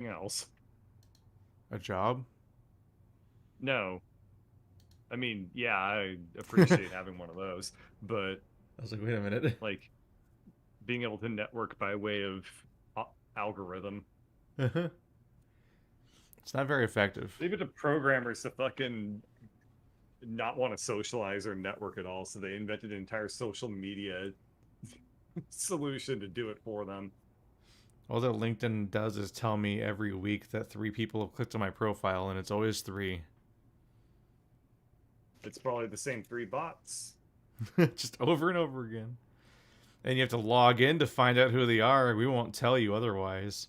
else. A job? No, I mean, yeah, I appreciate having one of those, but I was like, wait a minute. like being able to network by way of algorithm. It's not very effective. Leave it to programmers to fucking not want to socialize or network at all, so they invented an entire social media solution to do it for them. All that LinkedIn does is tell me every week that 3 people have clicked on my profile, and it's always 3. It's probably the same 3 bots. Just over and over again. And you have to log in to find out who they are. We won't tell you otherwise.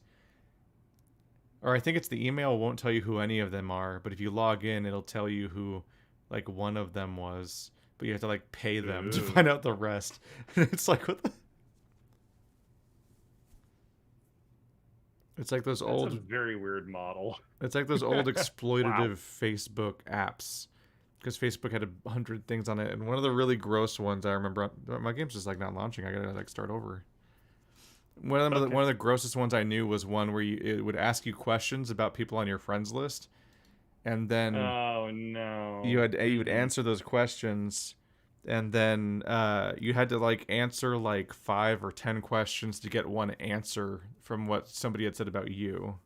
Or I think it's the email won't tell you who any of them are, but if you log in, it'll tell you who, like, one of them was. But you have to, like, pay them to Ooh, find out the rest. It's like, what the... It's like those that's a old... very weird model. It's like those old Wow. exploitative Facebook apps. Because Facebook had 100 things on it, and one of the really gross ones I remember, my game's just like not launching. I gotta like start over. Okay. One of the grossest ones I knew was one where it would ask you questions about people on your friends list, and then Oh no. you would answer those questions, and then you had to like answer like 5 or 10 questions to get one answer from what somebody had said about you.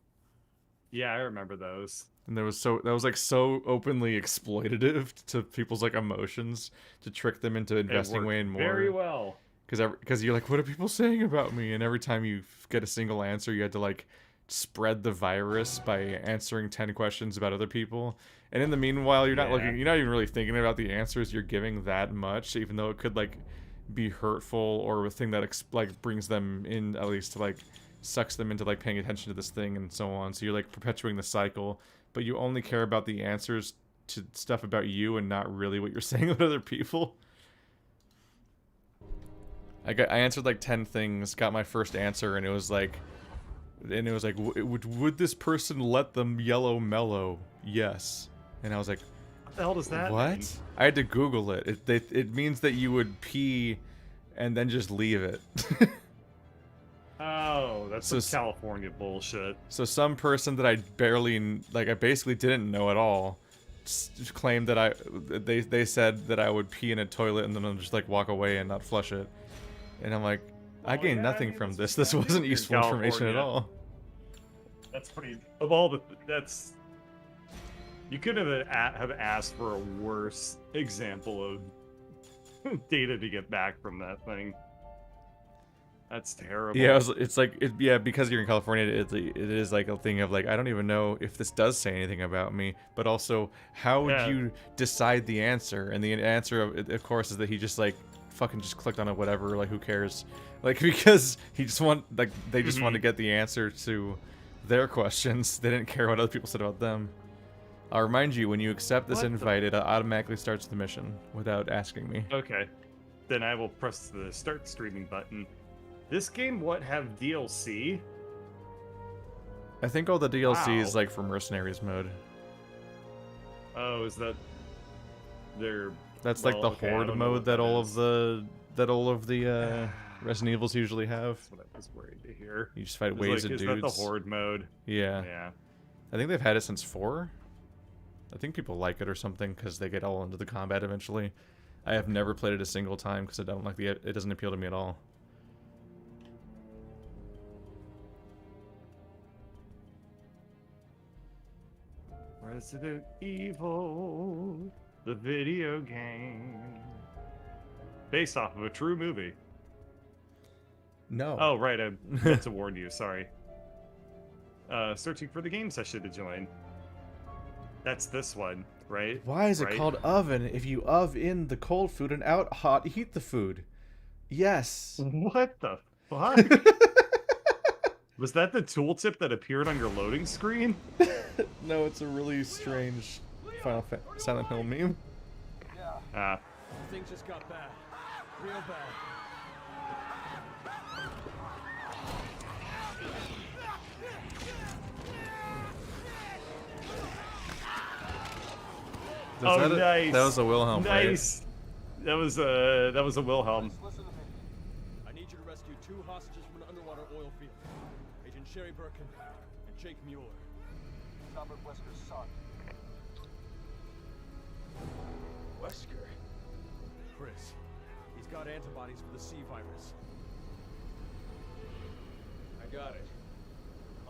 Yeah, I remember those. And that was like so openly exploitative to people's like emotions to trick them into It investing worked way very more. well. Because you're like, what are people saying about me? And every time you get a single answer, you had to like spread the virus by answering 10 questions about other people. And in the meanwhile, Yeah. you're not even really thinking about the answers you're giving that much, even though it could like be hurtful or a thing that like brings them in at least to like sucks them into like paying attention to this thing and so on. So you're like perpetuating the cycle, but you only care about the answers to stuff about you and not really what you're saying about other people. I answered like 10 things, got my first answer, and it was like, would this person let them yellow mellow? Yes. And I was like, What the hell does that mean? what? I had to Google it. It means that you would pee and then just leave it. Oh, that's so some California bullshit. so some person that I barely like, I basically didn't know at all, claimed that they said that I would pee in a toilet and then I'll just like walk away and not flush it. And I'm like, I Well, gained yeah, I nothing mean, from that's this. what you This gotta do wasn't if you're in useful information at California. all. That's pretty. Of all the, that's you could have asked for a worse example of data to get back from that thing. That's Yeah, terrible. it's like yeah, because you're in California, it is like a thing of like I don't even know if this does say anything about me, but also how would Yeah. you decide the answer? And the answer of course is that he just like fucking just clicked on it, whatever, like who cares? Like because he just want like they just want Mm-hmm. to get the answer to their questions. They didn't care what other people said about them. I'll remind you when you accept this What the? invite, it automatically starts the mission without asking me. Okay. Then I will press the start streaming button. This game, what, have DLC? I think all the DLC is Wow. like for mercenaries mode. Oh, is that they're That's like well? the Okay, I horde don't know mode what that is. that all of the Resident Evils usually have. That's what I was worried to hear. You just fight I was waves like, of is that the dudes. horde mode? Yeah, Yeah. I think they've had it since 4. I think people like it or something because they get all into the combat eventually. I have never played it a single time because I don't like it doesn't appeal to me at all. Resident Evil, the video game, based off of a true movie. No. Oh, right, I meant to warn you. Sorry. Searching for the game session to join. That's this one, right? Why is it Right? called oven if you in the cold food and out hot heat the food? Yes. What the fuck? Was that the tooltip that appeared on your loading screen? No, it's a really strange Silent Hill meme. Ah, Things just got bad. Real bad. oh, nice. That was a Wilhelm, right? Nice. That was a Wilhelm. Listen to me. I need you to rescue 2 hostages from an underwater oil field. Agent Sherry Birkin and Jake Mueller. Robert Wesker's son. Wesker? Chris. He's got antibodies for the C virus. I got it.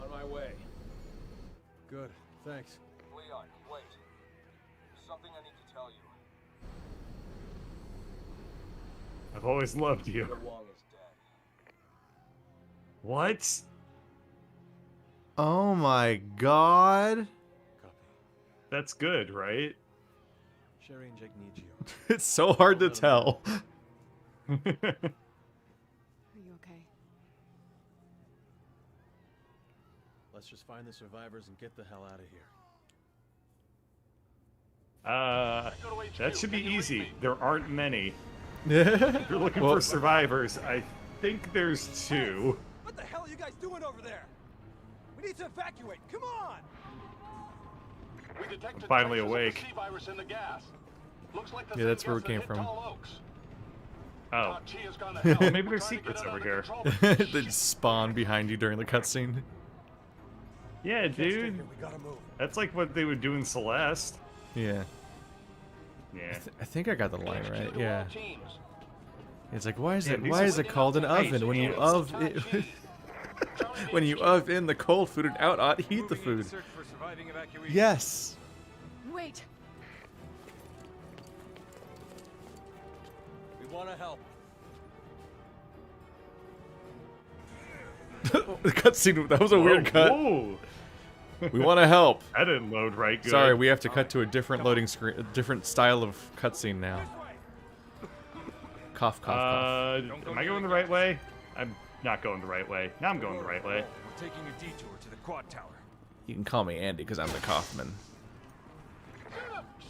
On my way. Good. Thanks. Leon, wait. There's something I need to tell you. I've always loved you. Wong is dead. What? Oh my god. Copy. That's good, right? Sherry and Jake need you. It's so hard to tell. Are you okay? Let's just find the survivors and get the hell out of here. That should be easy. There aren't many. Yeah. If you're looking Well- for survivors, I think there's 2. What the hell are you guys doing over there? We need to evacuate. Come on! We detected Finally traces of the awake. C virus in the gas. Looks like the Yeah, that's same where gas we came that hit from. Tall Oaks. Oh, Chi has gone to hell. Well, maybe We're there's trying to get secrets it over under here. control. They just spawn behind you during the cutscene. yeah, Can't stay dude. here. We gotta move. That's like what they would do in Celeste. Yeah. Yeah. I think I got the line right. HQ to Yeah. all teams. It's like, why is Yeah, it? these Why are is it called an oven when you when you in the cold food and out heat the food? Search for surviving evacuees. Yes. Wait. We want to help. The cutscene. That was a weird cut. Whoa. We want to help. That didn't load right good. Sorry, we have to cut to a different loading screen, a different style of cutscene now. Cough, cough, cough. Am I going the right way? I'm not going the right way. Now I'm going the right way. We're taking a detour to the quad tower. You can call me Andy because I'm the Kaufman.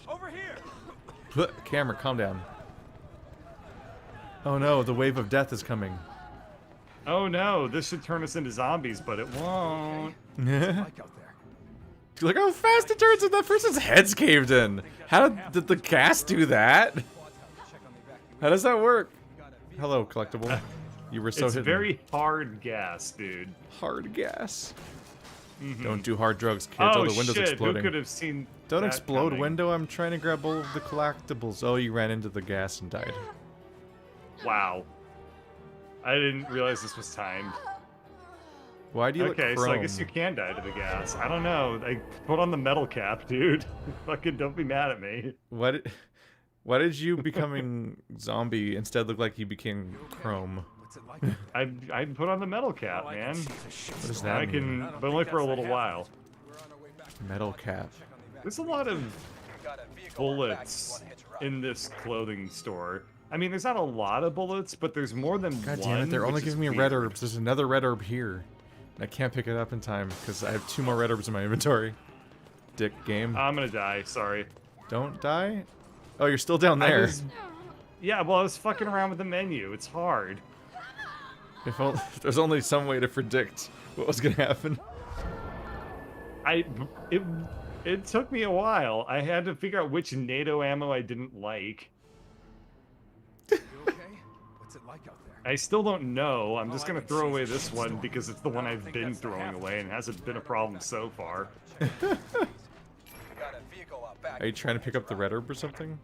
Over here! Camera, calm down. Oh no, the wave of death is coming. Oh no, this should turn us into zombies, but it won't. Like out there. Look how fast it turns and that person's head's caved in. How did the gas do that? How does that work? Hello, collectible. You were so It's hidden. very hard gas, dude. Hard gas. Don't do hard drugs, kids. Oh, Oh, the window's shit, exploding. who could have seen Don't that explode, coming? window. I'm trying to grab all of the collectibles. Oh, you ran into the gas and died. Wow. I didn't realize this was timed. Why do you look Okay, so I chrome? guess you can die to the gas. I don't know. I put on the metal cap, dude. Fucking don't be mad at me. Why did you becoming zombie instead look like you became chrome? What's it like? I put on the metal cap, All I man. can see is a shit What does storm. that I mean? can, but only for a little while. We're on our way back. Metal cap. There's a lot of bullets in this clothing store. I mean, there's not a lot of bullets, but there's more than God one. damn it, they're only which is giving me red weird. herbs. There's another red herb here. And I can't pick it up in time because I have 2 more red herbs in my inventory. Dick game. I'm gonna die, sorry. Don't die? Oh, you're still down I there. was- yeah, well, I was fucking around with the menu. It's hard. If there's only some way to predict what was gonna happen. It took me a while. I had to figure out which NATO ammo I didn't like. You okay? What's it like out there? I still don't know. I'm All just I gonna can throw see is away a this shit one storm. because it's the one I don't I've think been that's the throwing half away and it hasn't been a problem so far. Are you trying to pick up the red herb or something?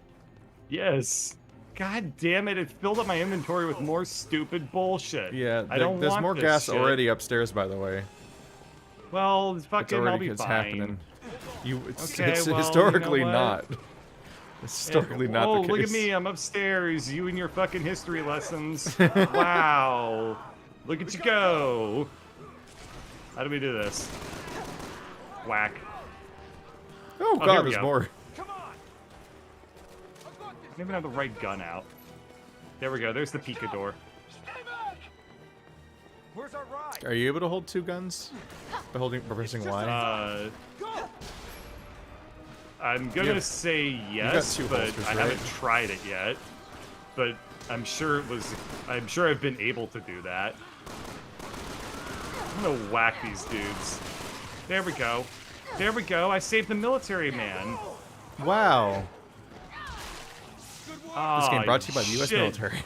Yes. God damn it! It filled up my inventory with more stupid bullshit. Yeah, I don't there's want more this gas shit. already upstairs, by the way. Well, It's fucking, I'll already be it's fine. happening. It's Okay, well, you know historically what? not. It's historically not Oh, the case. look at me! I'm upstairs. You and your fucking history lessons. Wow! Look at you go! How do we do this? Whack. Oh here god, we there's go. more. Come on! I don't even have the right gun out. There we go. There's the picador. Where's our ride? Are you able to hold 2 guns by pressing Y? I'm gonna have- say yes, two but holsters, I right? haven't tried it yet. But I'm sure I'm sure I've been able to do that. I'm gonna whack these dudes. There we go. There we go. I saved the military man. Wow. This game Ah, brought to you by the U.S. shit. military.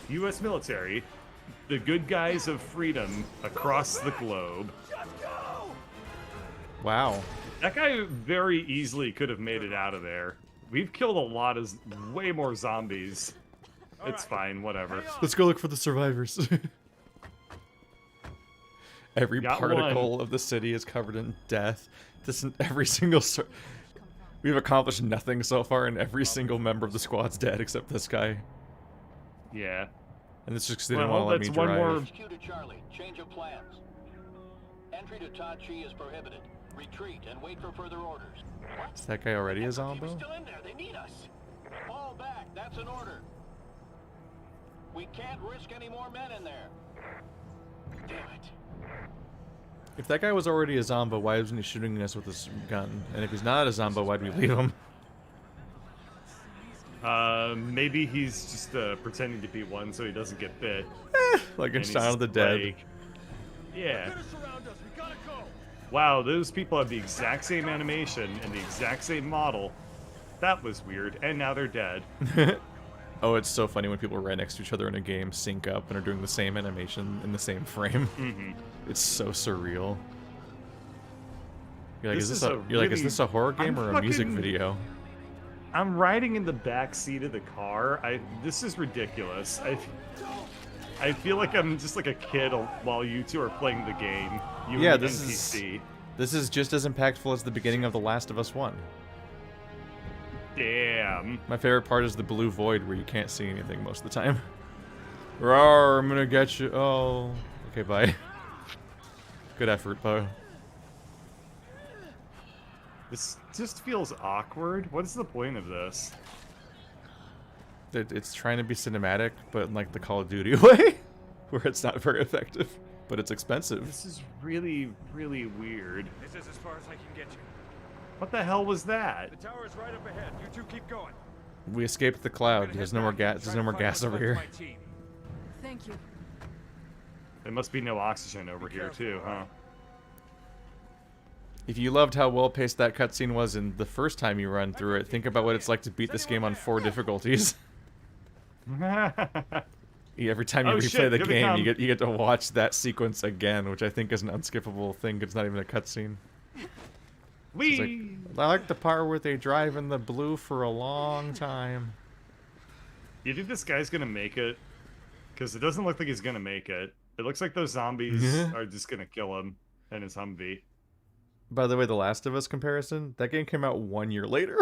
U.S. military. the good guys of freedom across the globe. Wow. That guy very easily could have made it out of there. We've killed a lot of way more zombies. It's fine, whatever. Let's go look for the survivors. Every Got particle of the city is covered in death. Every single... We've accomplished nothing so far, and every single member of the squad's dead except this guy. Yeah. And it's just because they didn't want to let me that's one drive. more. HQ to Charlie. Change of plans. Entry to Tachi is prohibited. Retreat and wait for further orders. Is that guy already a He's zombie? still in there. They need us. Fall back. That's an order. We can't risk any more men in there. Damn it. If that guy was already a zombie, why isn't he shooting us with his gun? And if he's not a zombie, why'd we leave him? Maybe he's just pretending to be one so he doesn't get bit. Like in And he's Shaun of the Dead. like- yeah. Wow, those people have the exact same animation and the exact same model. That was weird, and now they're dead. Oh, it's so funny when people right next to each other in a game sync up and are doing the same animation in the same frame. It's so surreal. You're like, This is is this a, a you're like, is really- this a horror game I'm or a music fucking- video? I'm riding in the back seat of the car. This is ridiculous. I feel like I'm just like a kid while you two are playing the game. You Yeah, and the this NPC. This is just as impactful as the beginning of The Last of Us 1. Damn. My favorite part is the blue void where you can't see anything most of the time. Rawr, I'm gonna get you. Oh. Okay, bye. Good effort, Bo. This just feels awkward. What's the point of this? It's trying to be cinematic, but in like the Call of Duty way, where it's not very effective, but it's expensive. This is really, really weird. This is as far as I can get you. What the hell was that? The tower is right up ahead. You two keep going. We escaped the cloud. There's no more gas. There's no more gas over here. Thank you. There must be no oxygen over here too, huh? If you loved how well paced that cutscene was in the first time you run through it, think about what it's like to beat this game on 4 difficulties. Every time you Oh, replay shit, the here they game, come. you get to watch that sequence again, which I think is an unskippable thing. 'Cause it's not even a cutscene. It's like, Wee! I like the part where they drive in the blue for a long time. You think this guy's gonna make it? Because it doesn't look like he's gonna make it. It looks like those zombies Yeah. are just gonna kill him and his Humvee. By the way, the Last of Us comparison, that game came out 1 year later.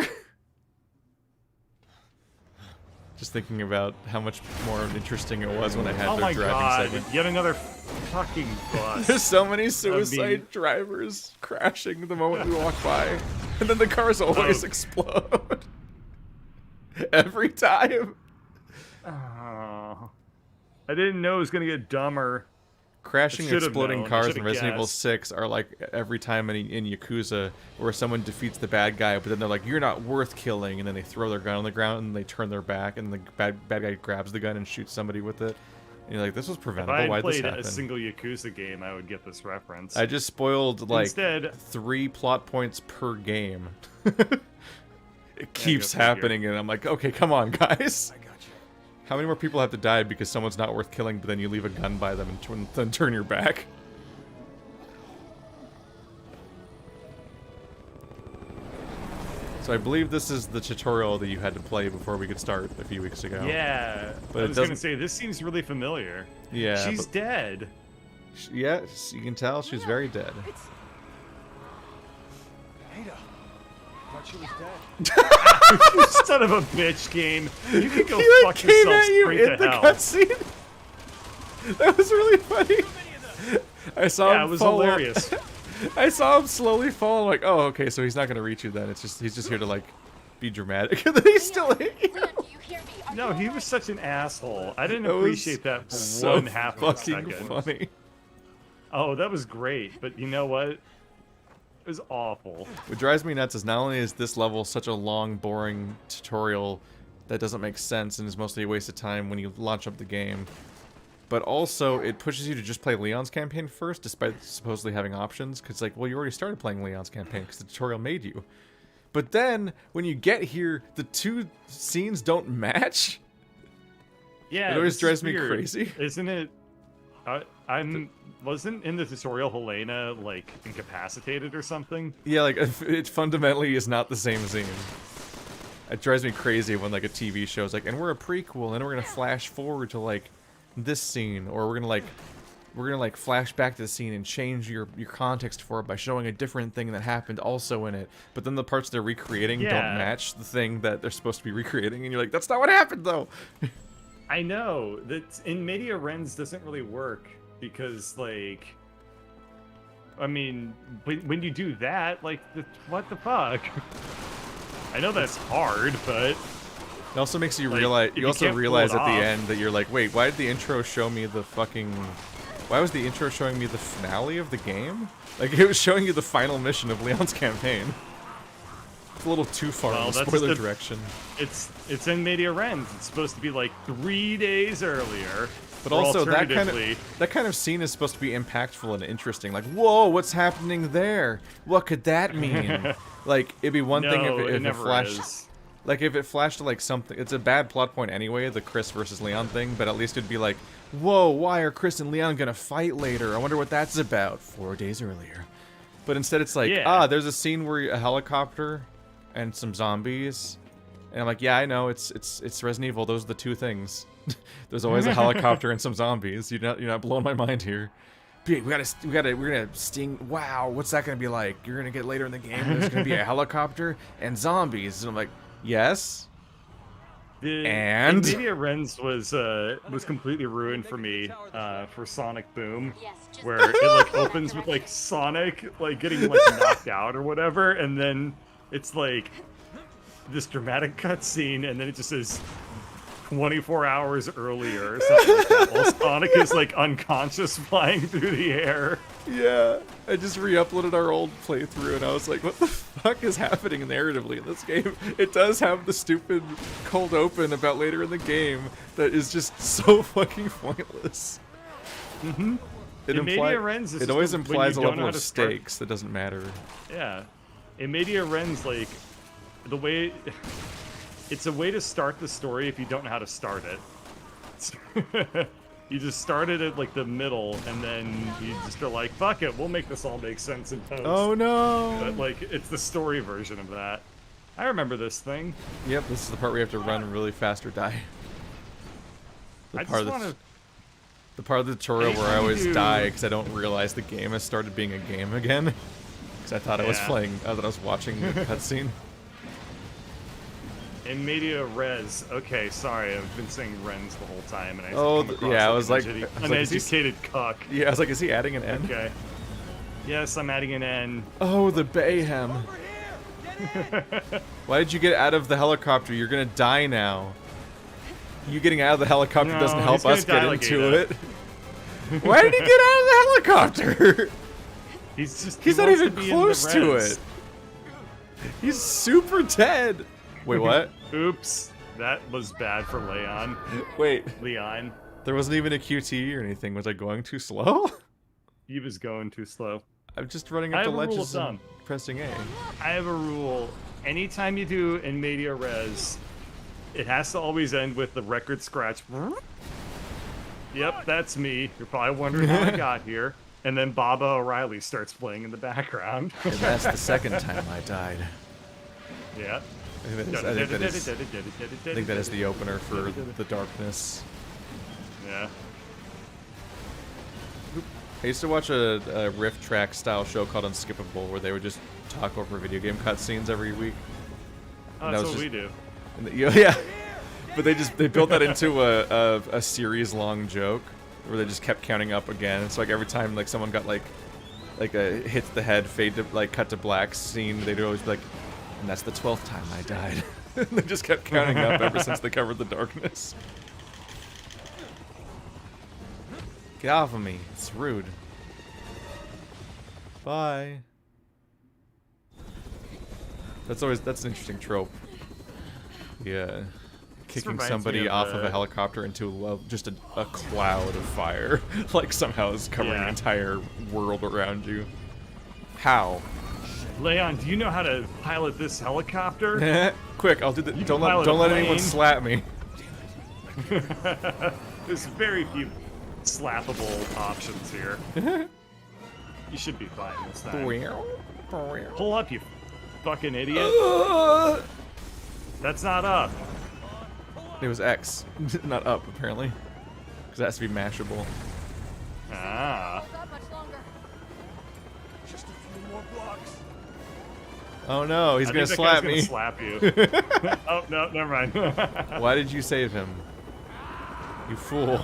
Just thinking about how much more interesting it was when I had Oh their my driving god! segment. Yet another fucking bus. There's so many suicide mean- drivers crashing the moment we walk by. And then the cars always Oh. explode. Every time. Oh. I didn't know it was gonna get dumber. Crashing I and should've exploding known. I cars in should've Resident Evil guessed. 6 are like every time in Yakuza where someone defeats the bad guy, but then they're like, you're not worth killing, and then they throw their gun on the ground and they turn their back, and the bad guy grabs the gun and shoots somebody with it. And you're like, this was If preventable. I had Why'd this played happen? a single Yakuza game, I would get this reference. I just spoiled like Instead, 3 plot points per game. It keeps go figure. happening, and I'm like, okay, come on, guys. How many more people have to die because someone's not worth killing, but then you leave a gun by them and then turn your back? So I believe this is the tutorial that you had to play before we could start a few weeks ago. yeah. But I it was gonna doesn't- say this seems really familiar. Yeah. She's but- dead. yeah, you can tell she's very dead. It's Ada. Thought she was dead. You son of a bitch, game. You can go He fuck came yourself at you straight in to the hell. cutscene. That was really funny. I saw Yeah, him it was fall. hilarious. I saw him slowly fall. I'm like, oh, okay, so he's not gonna reach you then. It's just he's just here to like be dramatic, and then he's still hit you. Leon, do you hear me? Are No, you he alright? was such an asshole. I didn't That was appreciate that for so one half of a fucking second. funny. Oh, that was great, but you know what? It was awful. What drives me nuts is not only is this level such a long, boring tutorial that doesn't make sense and is mostly a waste of time when you launch up the game, but also it pushes you to just play Leon's campaign first, despite supposedly having options. Because like, well, you already started playing Leon's campaign because the tutorial made you. But then when you get here, the two scenes don't match. Yeah, It always this is drives me weird, crazy. Isn't it? I'm wasn't in the tutorial Helena like incapacitated or something? Yeah, like it fundamentally is not the same scene. It drives me crazy when like a TV show's like, and we're a prequel, and we're gonna flash forward to like this scene, or we're gonna like flash back to the scene and change your context for it by showing a different thing that happened also in it. But then the parts they're recreating don't match the thing that they're supposed to be recreating, and you're like, that's not what happened though. I know that in media res doesn't really work because like, I mean, when you do that, like, what the fuck? I know that's hard, but It also makes you like, realize. You also realize at the off. end that you're like, wait, why did the intro show me the fucking? Why was the intro showing me the finale of the game? Like it was showing you the final mission of Leon's campaign. It's a little too far in the that's spoiler the- direction. it's in media res. It's supposed to be like 3 days earlier. But or also alternatively, that kind of scene is supposed to be impactful and interesting. Like, whoa, what's happening there? What could that mean? Like, it'd be one thing no, if it it never flashed. is. Like, if it flashed to, like, something... It's a bad plot point anyway, the Chris versus Leon thing, but at least it'd be like, whoa, why are Chris and Leon gonna fight later? I wonder what that's about 4 days earlier. But instead it's like, Yeah. there's a scene where a helicopter and some zombies. And I'm like, yeah, I know, it's Resident Evil, those are the two things. There's always a helicopter and some zombies. You're not blowing my mind here. We're gonna sting. Wow, what's that gonna be like? You're gonna get later in the game. There's gonna be a helicopter and zombies. And I'm like, yes. And? Media res was completely ruined for me for Sonic Boom, where it like opens with like Sonic like getting like knocked out or whatever, and then it's like this dramatic cutscene, and then it just says 24 hours earlier or something like that, while Sonic is like unconscious flying through the air. Yeah, I just re-uploaded our old playthrough, and I was like, what the fuck is happening narratively in this game? It does have the stupid cold open about later in the game that is just so fucking pointless. Mm-hmm. It, In media res, it always when you implies a don't know level how of to start- stakes that doesn't matter. Yeah. In media res, like, the way... It's a way to start the story if you don't know how to start it. You just start it at, like, the middle, and then you just are like, fuck it, we'll make this all make sense in post. Oh no! But, like, it's the story version of that. I remember this thing. Yep, this is the part where you have to run really fast or die. I just want to... The part of the tutorial where I Anytime always you- die because I don't realize the game has started being a game again. Because I thought I was Yeah. playing, I thought I was watching the cutscene. In media res. Okay, sorry, I've been saying rens the whole time, and I Oh, come across yeah, I like was an like- unedu- I was like, is he- uneducated cuck. Yeah, I was like, is he adding an N? Okay. Yes, I'm adding an N. Oh, the Bayhem. Why did you get out of the helicopter? You're gonna die now. You getting out of the helicopter No, doesn't help he's gonna us get die like into Ada. it. Why did he get out of the helicopter? He's He's not wants even to be in the close to res. it. He's super dead. Wait, what? Oops, that was bad for Leon. Wait, Leon, there wasn't even a QT or anything. Was I going too slow? he was going too slow. I'm just running I up the have a rule of ledges and thumb. pressing A. I have a rule. Anytime you do in media res, it has to always end with the record scratch. Yep, that's me. You're probably wondering how I got here. And then Baba O'Reilly starts playing in the background. And that's the second time I died. Yeah. I think that is the opener for the darkness. Yeah. I used to watch a riff track style show called Unskippable, where they would just talk over video game cutscenes every week. Oh, And that that's was what just- we do. And yeah, but they built that into a series long joke where they just kept counting up again. It's like every time like someone got like a hit to the head, fade to like cut to black scene, they'd always be like, and that's the 12th time I died. And they just kept counting up ever since they covered the darkness. Get off of me. It's rude. Bye. That's an interesting trope. Yeah. Kicking reminds me somebody of, off of a helicopter into just a cloud of fire. Like somehow it's covering the Yeah. entire world around you. How? Leon, do you know how to pilot this helicopter? Quick, I'll do the. You Don't can pilot let a anyone plane. slap me. There's very few slappable options here. You should be fine this time. It Pull up, you fucking idiot. That's not up. was X, not up apparently, because it has to be mashable. Ah. Not much longer. Just a few more blocks. Oh no, he's I gonna think that slap guy's me. Slap you. Oh no, never mind. Why did you save him? You fool.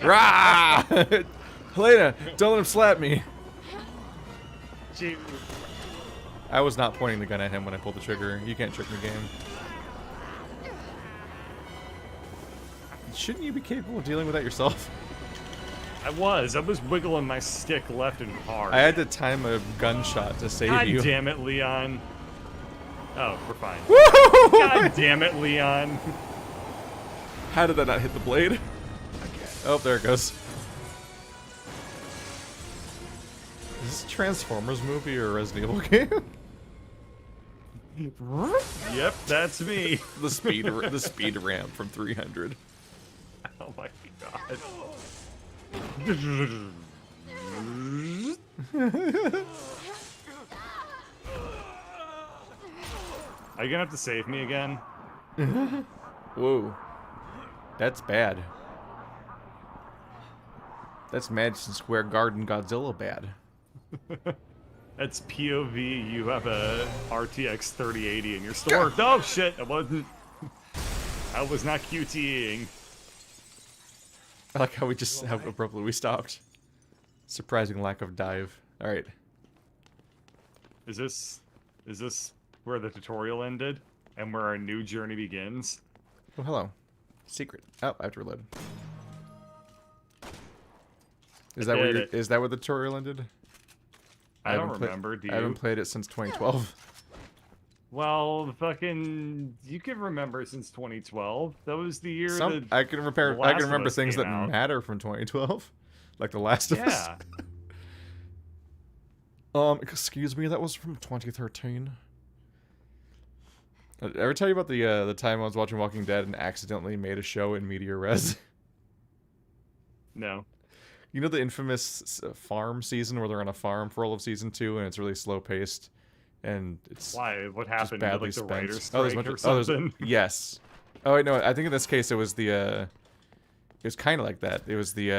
Rah! Helena, don't let him slap me. Gee, I was not pointing the gun at him when I pulled the trigger. You can't trick me, game. Shouldn't you be capable of dealing with that yourself? I was wiggling my stick left and hard. I had to time a gunshot to save God you. damn it, Leon. Oh, we're fine. Woo! God damn it, Leon. How did that not hit the blade? Oh, there it goes. Is this a Transformers movie or a Resident Evil game? Yep, that's me. the speed ramp from 300. Oh my god. Are you gonna have to save me again? Whoa. That's bad. That's Madison Square Garden Godzilla bad. That's POV. You have a RTX 3080 in your store. Oh shit! I wasn't. I was not QTing. I like how how abruptly we stopped. Surprising lack of dive. All right. Is this where the tutorial ended and where our new journey begins? Oh, hello. Secret. Oh, I have to reload. Is that where did is that where the tutorial ended? I don't haven't played- remember. Do you? I haven't played it since 2012. Well, fucking, you can remember since 2012. That was the year that I can remember. The I Last can of remember Us things came that out. matter from 2012, like The Last of Us. Yeah. Excuse me, that was from 2013. Ever tell you about the time I was watching Walking Dead and accidentally made a show in Meteor Res? No. You know the infamous farm season where they're on a farm for all of season 2 and it's really slow paced, and it's Why? What just happened? Did, badly like the spent. writer's There's strike much or there's- something? yes. Oh wait, no. I think in this case it was it was kind of like that. It was the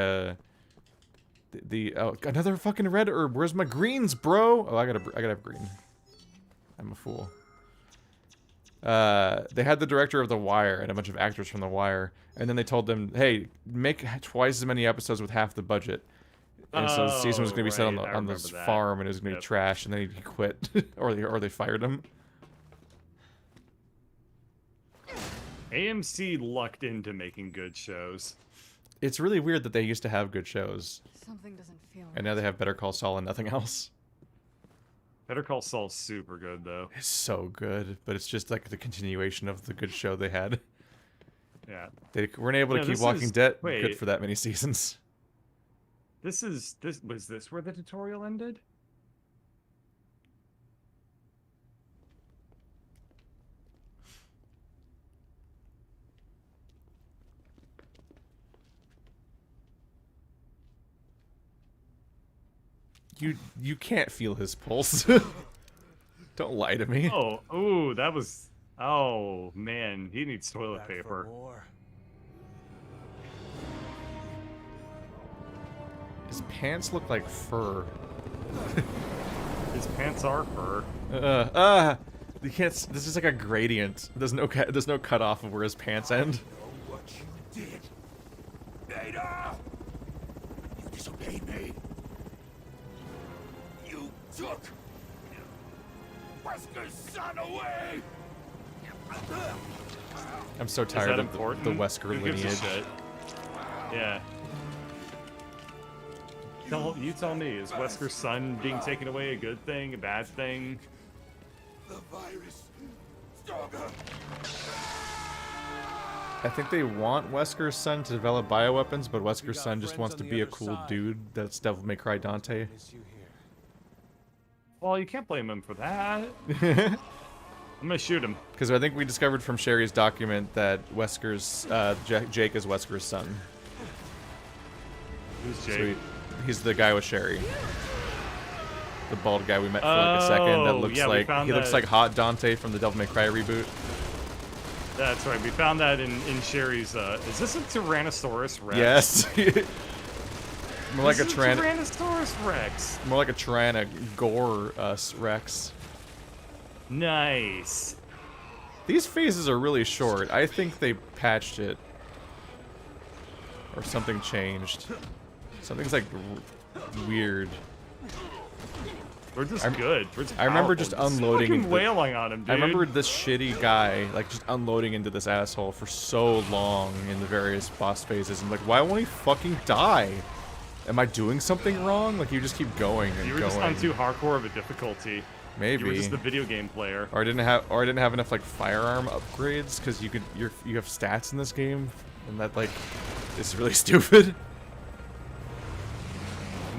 oh, another fucking red herb. Where's my greens, bro? Oh, I gotta have green. I'm a fool. They had the director of The Wire and a bunch of actors from The Wire, and then they told them, "Hey, make twice as many episodes with half the budget." And so the season was going to be set on right, I on this remember that. farm, and it was going to Yep. be trash. And then he quit, or they fired him. AMC lucked into making good shows. It's really weird that they used to have good shows, Something doesn't feel and now they have Better Call Saul and nothing else. Better Call Saul's super good though. It's so good, but it's just like the continuation of the good show they had. Yeah. They weren't able to Yeah, keep this Walking is- Dead wait. good for that many seasons. Was this where the tutorial ended? You can't feel his pulse. Don't lie to me. Oh, ooh, that was. Oh man, he needs toilet Back for paper. more. His pants look like fur. His pants are fur. You can't. This is like a gradient. There's no cutoff of where his pants end. Know what you did. Ada! You disobeyed me. You took Wesker's son away. I'm so Is tired that of important? the Wesker Who gives a lineage. shit? Yeah. You tell me, is Wesker's son being taken away a good thing, a bad thing? The virus. Stronger. I think they want Wesker's son to develop bioweapons, but Wesker's got son just friends wants on to the be a other cool side. dude that's Devil May Cry Dante. Miss you here. Well, you can't blame him for that. I'm gonna shoot him. Because I think we discovered from Sherry's document that Wesker's Jake is Wesker's son. Who's Jake? Sweet. He's the guy with Sherry. The bald guy we met for like a second. That Oh, looks yeah, we like found he looks that. like Hot Dante from the Devil May Cry reboot. That's right. We found that in Sherry's. Is this a Tyrannosaurus Rex? Yes. More like a This is Tyrannosaurus Rex. more like a Tyrannogore Rex. Nice. These phases are really short. I think they patched it. Or something changed. Something's like weird. We're just good. We're just I remember powerful. just unloading fucking into the- wailing on him, dude. I remember this shitty guy, like, just unloading into this asshole for so long in the various boss phases. I'm like, why won't he fucking die? Am I doing something wrong? Like, you just keep going and You were going. just on too hardcore of a difficulty. Maybe. You were just the video game player. Or I didn't have enough like firearm upgrades because you have stats in this game, and that like is really stupid.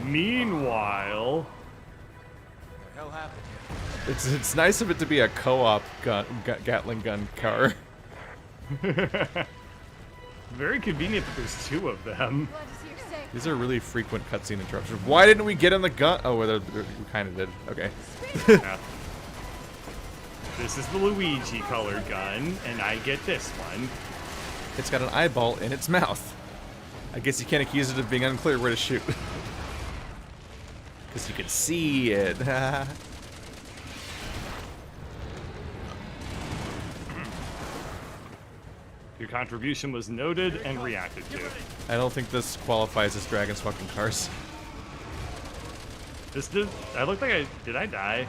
Meanwhile, The hell happened here? It's nice of it to be a co-op Gatling gun car. very convenient that there's two of them. Glad to see you're safe. These are really frequent cutscene interruptions. Why didn't we get in the gun? Oh, well, we kind of did. Okay. Yeah. This is the Luigi colored gun, and I get this one. It's got an eyeball in its mouth. I guess you can't accuse it of being unclear where to shoot. Because you can see it. Your contribution was noted and reacted to. I don't think this qualifies as Dragon's fucking cars. This did. I looked like did I die?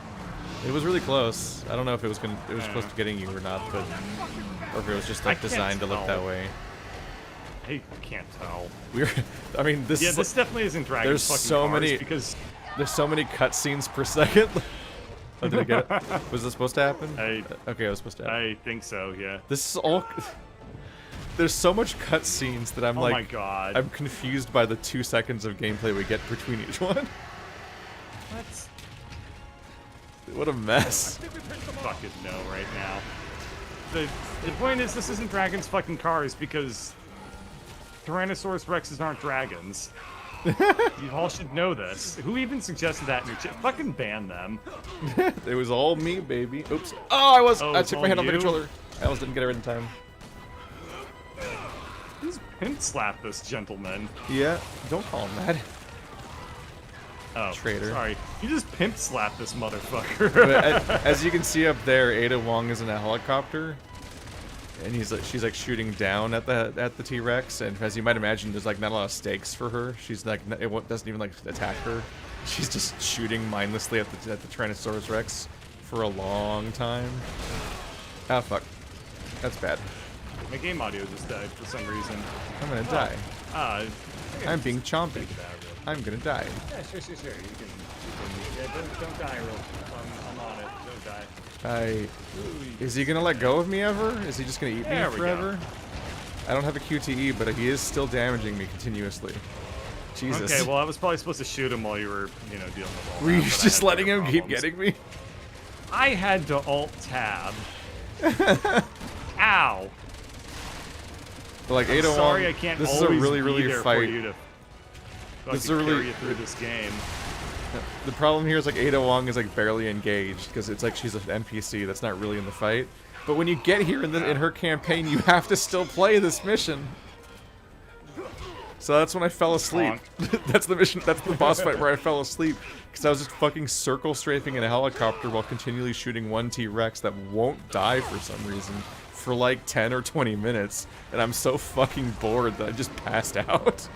It was really close. I don't know if it was close to getting you or not, but or if it was just like I can't designed to look tell. that way. I can't tell. We're, I mean, this Yeah, is this definitely isn't Dragon's there's fucking so cars many- because there's so many cutscenes per second. Oh, did I get it? Was this supposed to happen? Okay, it was supposed to happen. I think so. Yeah. This is all. There's so much cutscenes that I'm Oh like, my god. I'm confused by the 2 seconds of gameplay we get between each one. Let's What a mess. fucking know right now. The point is, this isn't Dragon's fucking cars because Tyrannosaurus Rexes aren't dragons. You all should know this. Who even suggested that in your chat? Fucking ban them. It was all me, baby. Oops. Oh, I it's took all my hand off the you? controller. I almost didn't get it right in time. Who's pimp slapped this gentleman? Yeah, don't call him that. Oh, Traitor. Sorry, you just pimp slapped this motherfucker. But as you can see up there, Ada Wong is in a helicopter, and she's like shooting down at the T-Rex, and as you might imagine, there's like not a lot of stakes for her. She's like doesn't even like attack her. She's just shooting mindlessly at the Tyrannosaurus Rex for a long time. Ah, fuck, that's bad. My game audio just died for some reason. I'm gonna die. I'm being chompy. I'm gonna die. Yeah, sure. You can yeah, don't die real. I'm on it. Don't die. Is he gonna let go of me ever? Is he just gonna eat me There we go. forever? I don't have a QTE, but he is still damaging me continuously. Jesus. Okay, well I was probably supposed to shoot him while you were, dealing with all Were you that, but I just had letting bigger him keep problems. getting me? I had to alt tab. Ow. But like Ada Sorry, Wong, I can't this is a always really, be really there for fight. you to This is fucking a really- carry you through this game. The problem here is like Ada Wong is like barely engaged because it's like she's an NPC that's not really in the fight. But when you get here in her campaign, you have to still play this mission. So that's when I fell asleep. That's the mission. That's the boss fight where I fell asleep because I was just fucking circle strafing in a helicopter while continually shooting one T-Rex that won't die for some reason for like 10 or 20 minutes, and I'm so fucking bored that I just passed out.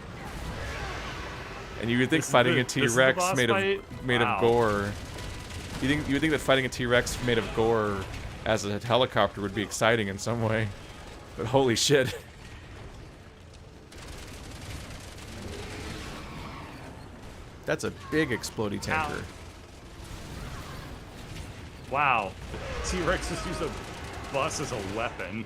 And you would think This is fighting the- a this is the T-Rex boss made fight? of Wow. gore. You would think that fighting a T-Rex made of gore as a helicopter would be exciting in some way, but holy shit. That's a big explodey tanker. Wow. T-Rex just used a bus as a weapon.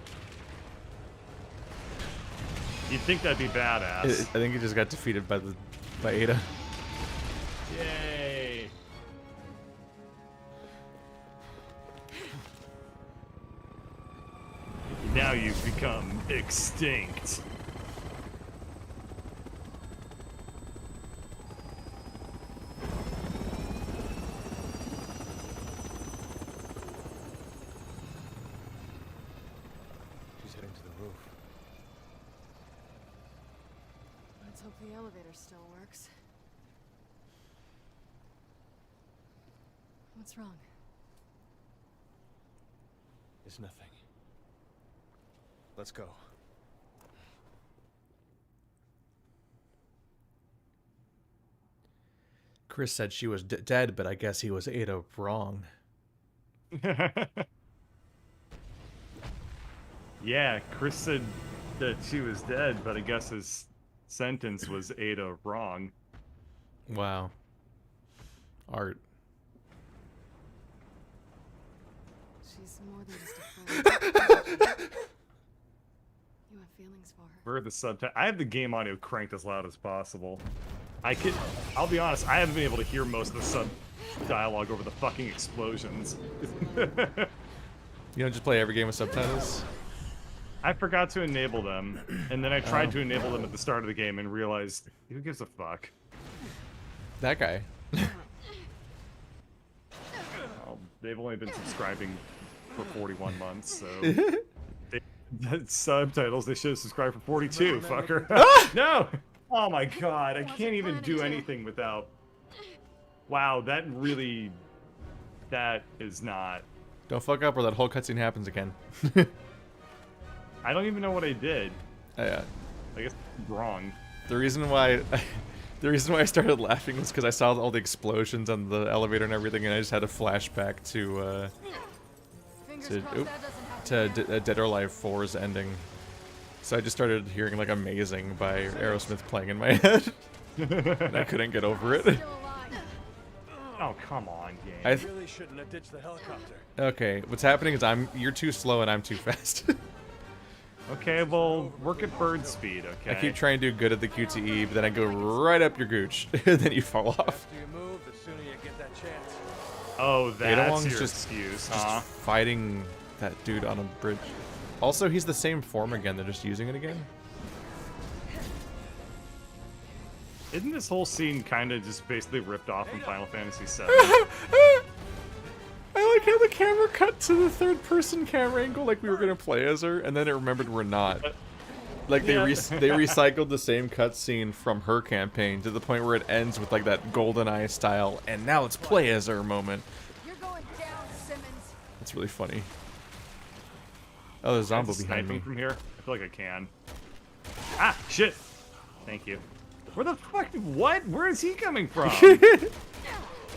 You'd think that'd be badass. I think he just got defeated by Ada. Yay. Now you've become extinct. hope the elevator still works. What's wrong? It's nothing. Let's go. Chris said she was dead, but I guess he was Ada wrong. Yeah, Chris said that she was dead, but I guess his sentence was Ada wrong. Wow. Art. She's more than just a friend. You have feelings for her. For the subtitle, I have the game audio cranked as loud as possible. I'll be honest, I haven't been able to hear most of the sub dialogue over the fucking explosions. You don't just play every game with subtitles? I forgot to enable them, and then I tried to enable them at the start of the game and realized, who gives a fuck? That guy. Well, they've only been subscribing for 41 months, so... subtitles, they should have subscribed for 42, fucker. No! Oh my god, I can't even do anything without... Wow, that really... That is not... Don't fuck up or that whole cutscene happens again. I don't even know what I did. Yeah. I guess I'm wrong. The reason why I started laughing was because I saw all the explosions on the elevator and everything, and I just had a flashback to Dead or Alive 4's ending. So I just started hearing like "Amazing" by Aerosmith playing in my head, and I couldn't get over it. Oh, come on, game. I really shouldn't have ditched the helicopter. Okay, what's happening is you're too slow and I'm too fast. Okay, well, work at bird speed, okay? I keep trying to do good at the QTE, but then I go right up your gooch, and then you fall off. The faster you move, the sooner you get that chance. Oh, that's Wong's your just excuse, huh? Fighting that dude on a bridge. Also, he's the same form again. They're just using it again. Isn't this whole scene kind of just basically ripped off from Final Fantasy VII? I like how the camera cut to the third-person camera angle, like we were gonna play as her, and then it remembered we're not. Like they Yeah. they recycled the same cutscene from her campaign to the point where it ends with like that GoldenEye style, and now it's play as her moment. You're going down, Simmons. That's really funny. Oh, there's a zombie Can I behind snipe him me. from here? I feel like I can. Ah, shit! Thank you. Where the fuck? What? Where is he coming from?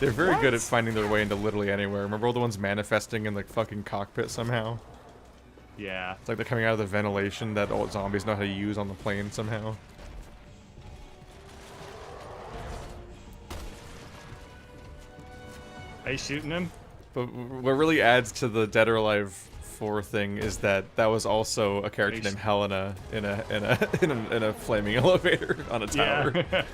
They're very What? good at finding their way into literally anywhere. Remember all the ones manifesting in the fucking cockpit somehow? Yeah. It's like they're coming out of the ventilation that all zombies know how to use on the plane somehow. Are you shooting him? But what really adds to the Dead or Alive 4 thing is that was also a character named Helena in a flaming elevator on a tower. Yeah.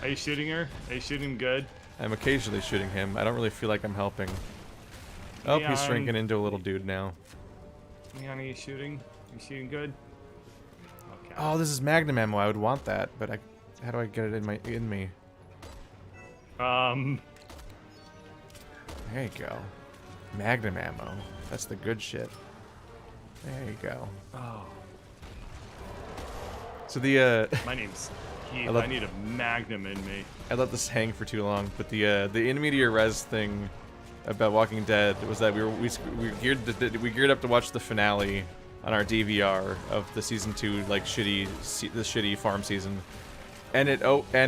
Are you shooting her? Are you shooting him good? I'm occasionally shooting him. I don't really feel like I'm helping. Oh, Leon. he's shrinking into a little dude now. Leon, are you shooting? Are you shooting good? Okay. Oh, this is Magnum ammo. I would want that, but how do I get it in me? There you go. Magnum ammo. That's the good shit. There you go. Oh. So the My name's Keith. I love- I need a magnum in me. I let this hang for too long, but the in media res thing about Walking Dead was that we geared up to watch the finale on our DVR of the season 2 like shitty farm season, and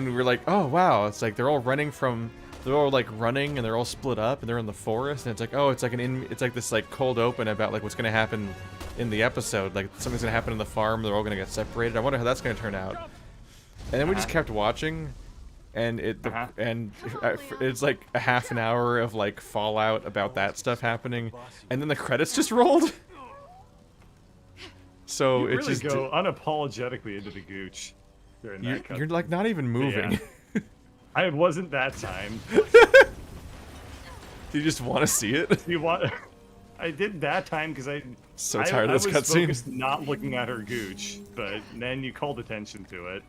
we were like, oh wow, it's like they're all running and they're all split up and they're in the forest, and it's like, oh, it's like this like cold open about like what's gonna happen in the episode, like something's gonna happen in the farm, they're all gonna get separated. I wonder how that's gonna turn out. And then we just kept watching, and it's like a half an hour of like fallout about that stuff happening, and then the credits just rolled. So You it really just go unapologetically into the gooch during that cut. you're like not even moving. Yeah. I wasn't that time. Do you just want to see it? You want? I did that time because So tired of this I was cutscene. focused not looking at her gooch, but then you called attention to it.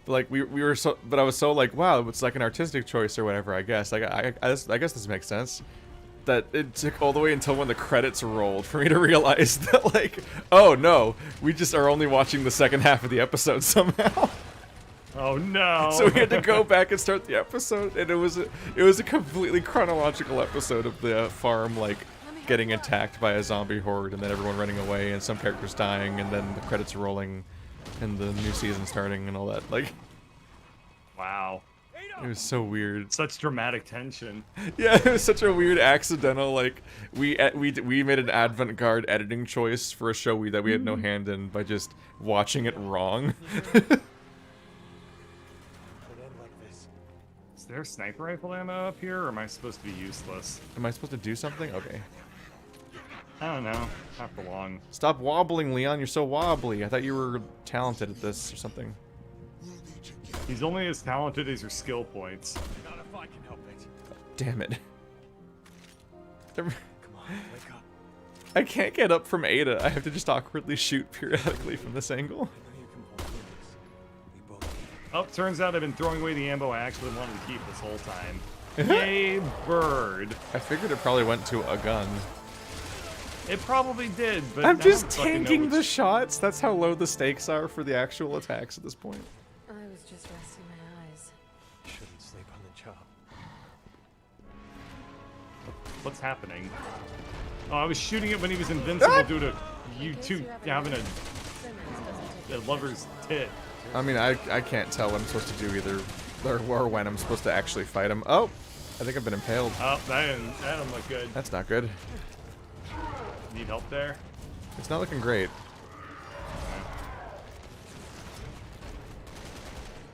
Like we were so, but I was so like, wow, it's like an artistic choice or whatever. I guess like I guess this makes sense. that it took all the way until when the credits rolled for me to realize that, like, oh no, we just are only watching the second half of the episode somehow. Oh no! So we had to go back and start the episode, and it was a completely chronological episode of the farm, like, getting attacked by a zombie horde, and then everyone running away, and some characters dying, and then the credits rolling, and the new season starting, and all that. Like, Wow. it was so weird. Such dramatic tension. Yeah, it was such a weird accidental, like, we made an avant-garde editing choice for a show that we had no hand in by just watching it wrong. Is there sniper rifle ammo up here, or am I supposed to be useless? Am I supposed to do something? Okay. I don't know. Not for long. Stop wobbling, Leon. You're so wobbly. I thought you were talented at this or something. He's only as talented as your skill points. Not if I can help it. Damn it. Come on, wake up. I can't get up from Ada. I have to just awkwardly shoot periodically from this angle. I know you can hold this. We both need Oh, turns out I've been throwing away the ammo I actually wanted to keep this whole time. Yay, bird. I figured it probably went to a gun. It probably did, but I'm I just don't fucking know tanking the which- shots. That's how low the stakes are for the actual attacks at this point. I was just resting my eyes. Shouldn't sleep on the job. What's happening? Oh, I was shooting it when he was invincible due to you two having Simmons doesn't take a lover's tit. I mean, I can't tell what I'm supposed to do either, or when I'm supposed to actually fight him. Oh, I think I've been impaled. Oh, that didn't look good. That's not good. Need help there? It's not looking great.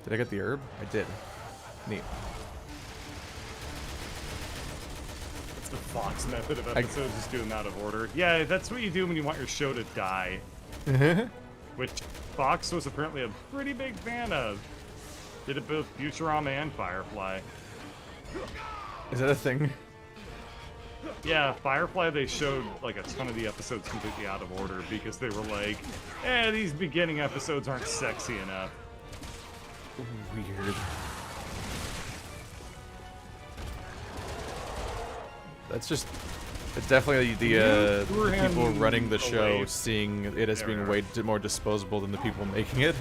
Did I get the herb? I did. Neat. It's the Fox method of episodes, just do them out of order. Yeah, that's what you do when you want your show to die. Which Fox was apparently a pretty big fan of. Did it both Futurama and Firefly. Is that a thing? Yeah, Firefly, they showed like a ton of the episodes completely out of order because they were like, these beginning episodes aren't sexy enough. Weird. That's just... It's definitely the people running the show seeing it as being way more disposable than the people making it.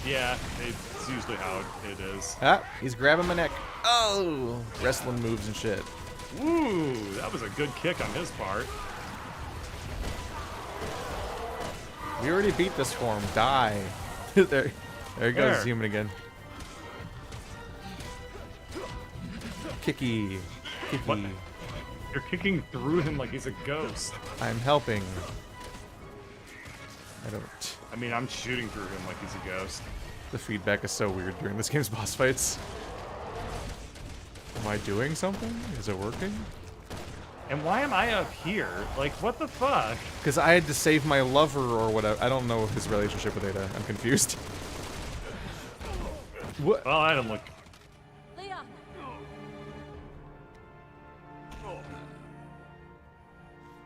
Yeah, it's usually how it is. Ah, he's grabbing my neck. Oh! Wrestling moves and shit. Ooh, that was a good kick on his part. We already beat this form. Die. there he goes, There. human again. Kicky. Kicky. What? You're kicking through him like he's a ghost. I'm helping. I don't... I mean, I'm shooting through him like he's a ghost. The feedback is so weird during this game's boss fights. Am I doing something? Is it working? And why am I up here? Like, what the fuck? Because I had to save my lover or whatever. I don't know his relationship with Ada. I'm confused. What? Well, I didn't look. Leon!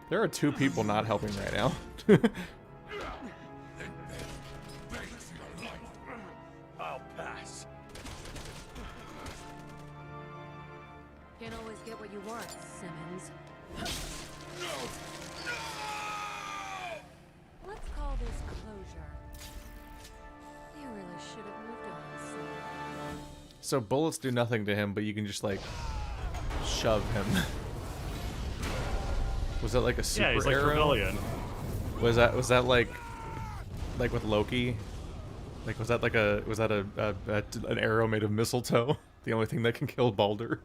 There are two people not helping right now. I'll pass. Can't always get what you want, Simmons. Let's call this closure. You really should have moved on, son. So bullets do nothing to him, but you can just like shove him. Was that like a super Yeah, he's like arrow? Rebellion. Was that like with Loki? Like was that an arrow made of mistletoe? The only thing that can kill Baldur.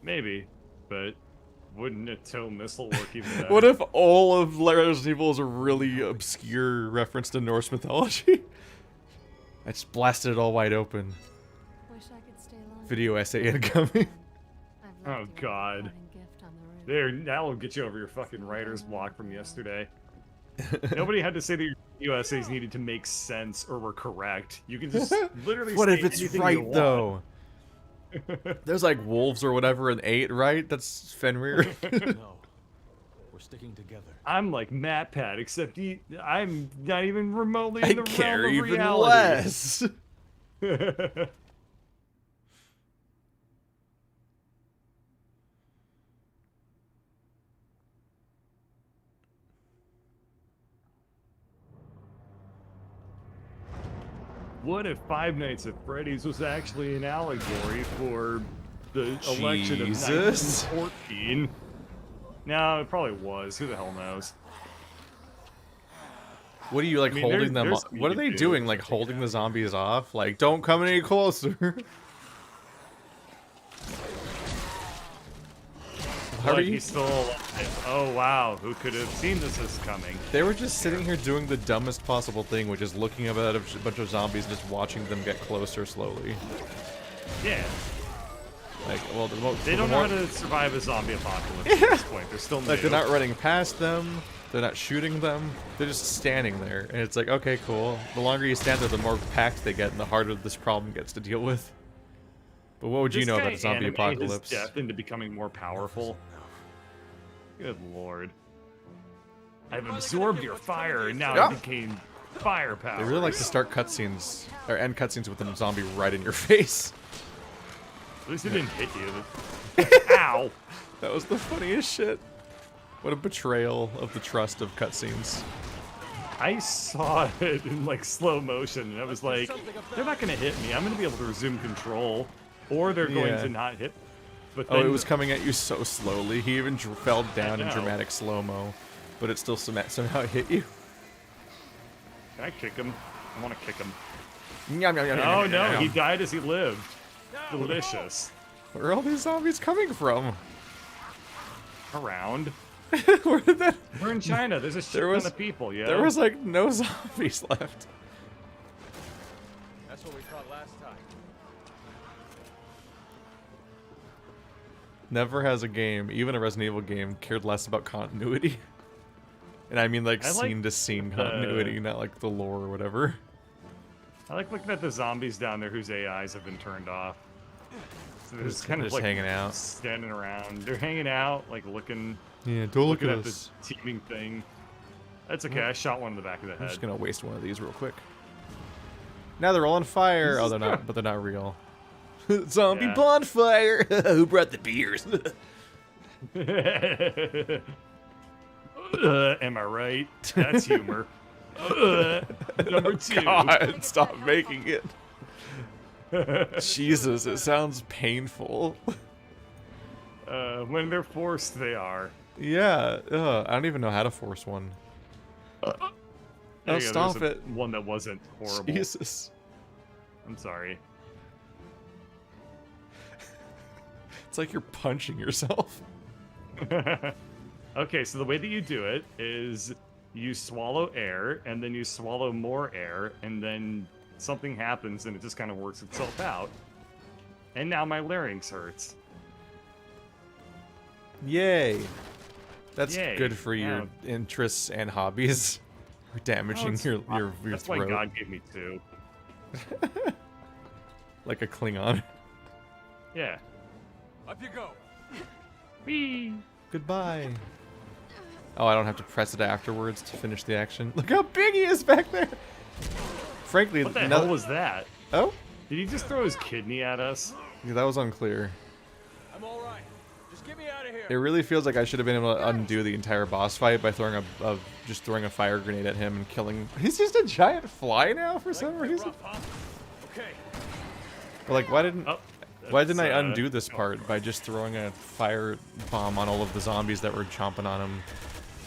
Maybe, but wouldn't a tow missile work even better? What if all of Resident Evil is a really obscure reference to Norse mythology? I just blasted it all wide open. Wish I could stay longer. Video essay incoming. I've Oh, left you a God. parting gift on the roof. There, that'll get you over your fucking writer's block from yesterday. Nobody had to say that your USAs needed to make sense or were correct. You can just literally What say if it's anything you right want. though? There's like wolves or whatever in 8, right? That's Fenrir. No. We're sticking together. I'm like MatPat, except I'm not even remotely in I the care realm of even reality. less. what if Five Nights at Freddy's was actually an allegory for the election of Jesus. 1914? No, it probably was. Who the hell knows? What are you like I mean, holding them? there's What are they YouTube. doing? Like holding the zombies off? Like don't come any closer. How are But you? he's still alive. Oh wow, who could have seen this as coming? They were just sitting here doing the dumbest possible thing, which is looking at a bunch of zombies, and just watching them get closer slowly. Yeah. Like, well, They don't know how to survive a zombie apocalypse at this point. They're still new. Like they're not running past them. They're not shooting them. They're just standing there, and it's like, okay, cool. The longer you stand there, the more packed they get, and the harder this problem gets to deal with. But what would you This know guy about a zombie animated apocalypse? his death into becoming more powerful. Good lord. I've absorbed your fire, and now Yeah. I became firepower. They really like to start cutscenes or end cutscenes with a zombie right in your face. At least it didn't hit you. Ow! That was the funniest shit. What a betrayal of the trust of cutscenes. I saw it in like slow motion, and I was like, they're not gonna hit me. I'm gonna be able to resume control, or they're going Yeah. to not hit. But Oh, then, it was coming at you so slowly. He even fell down in know. dramatic slow-mo, but it still somehow hit you. Can I kick him? I want to kick him. Yum, yum, yum, yum, Oh yum, no, yum. he died as he lived. Delicious. Where are all these zombies coming from? Around. Where did that? We're in China. There's a shit There was- ton of people. Yeah. There was like no zombies left. That's what we thought last time. Never has a game, even a Resident Evil game, cared less about continuity. And I mean like I like scene to scene continuity, not like the lore or whatever. I like looking at the zombies down there whose AIs have been turned off. So they're just kind of just like hanging out. standing around. They're hanging out, like looking Yeah, don't look looking at at the us. teeming thing. That's okay. I shot one in the back of the I'm head. just gonna waste one of these real quick. Now they're all on fire. Oh, they're not, but they're not real. Zombie Yeah. bonfire. Who brought the beers? Am I right? That's humor. Number two. God, stop making it. Jesus, it sounds painful. When they're forced, they are. Yeah, I don't even know how to force one. There Oh, you go, stop there's it. One that wasn't horrible. Jesus. I'm sorry. It's like you're punching yourself. Okay, so the way that you do it is you swallow air, and then you swallow more air, and then something happens, and it just kind of works itself out. And now my larynx hurts. Yay. That's Yay. good for your Yeah. interests and hobbies. Or damaging it's your fine. That's why throat. God gave me two. Like a Klingon. Yeah. Up you go. Whee! Goodbye. Oh, I don't have to press it afterwards to finish the action. Look how big he is back there. Frankly, What the no- hell was that? Oh, Did he just throw his kidney at us? yeah, that was unclear. I'm all right. Just get me out of here. It really feels like I should have been able to undo the entire boss fight by throwing just throwing a fire grenade at him and killing. He's just a giant fly now for some reason. Rough, huh? Okay. But like, why didn't Oh, I that's, undo this part by just throwing a fire bomb on all of the zombies that were chomping on him?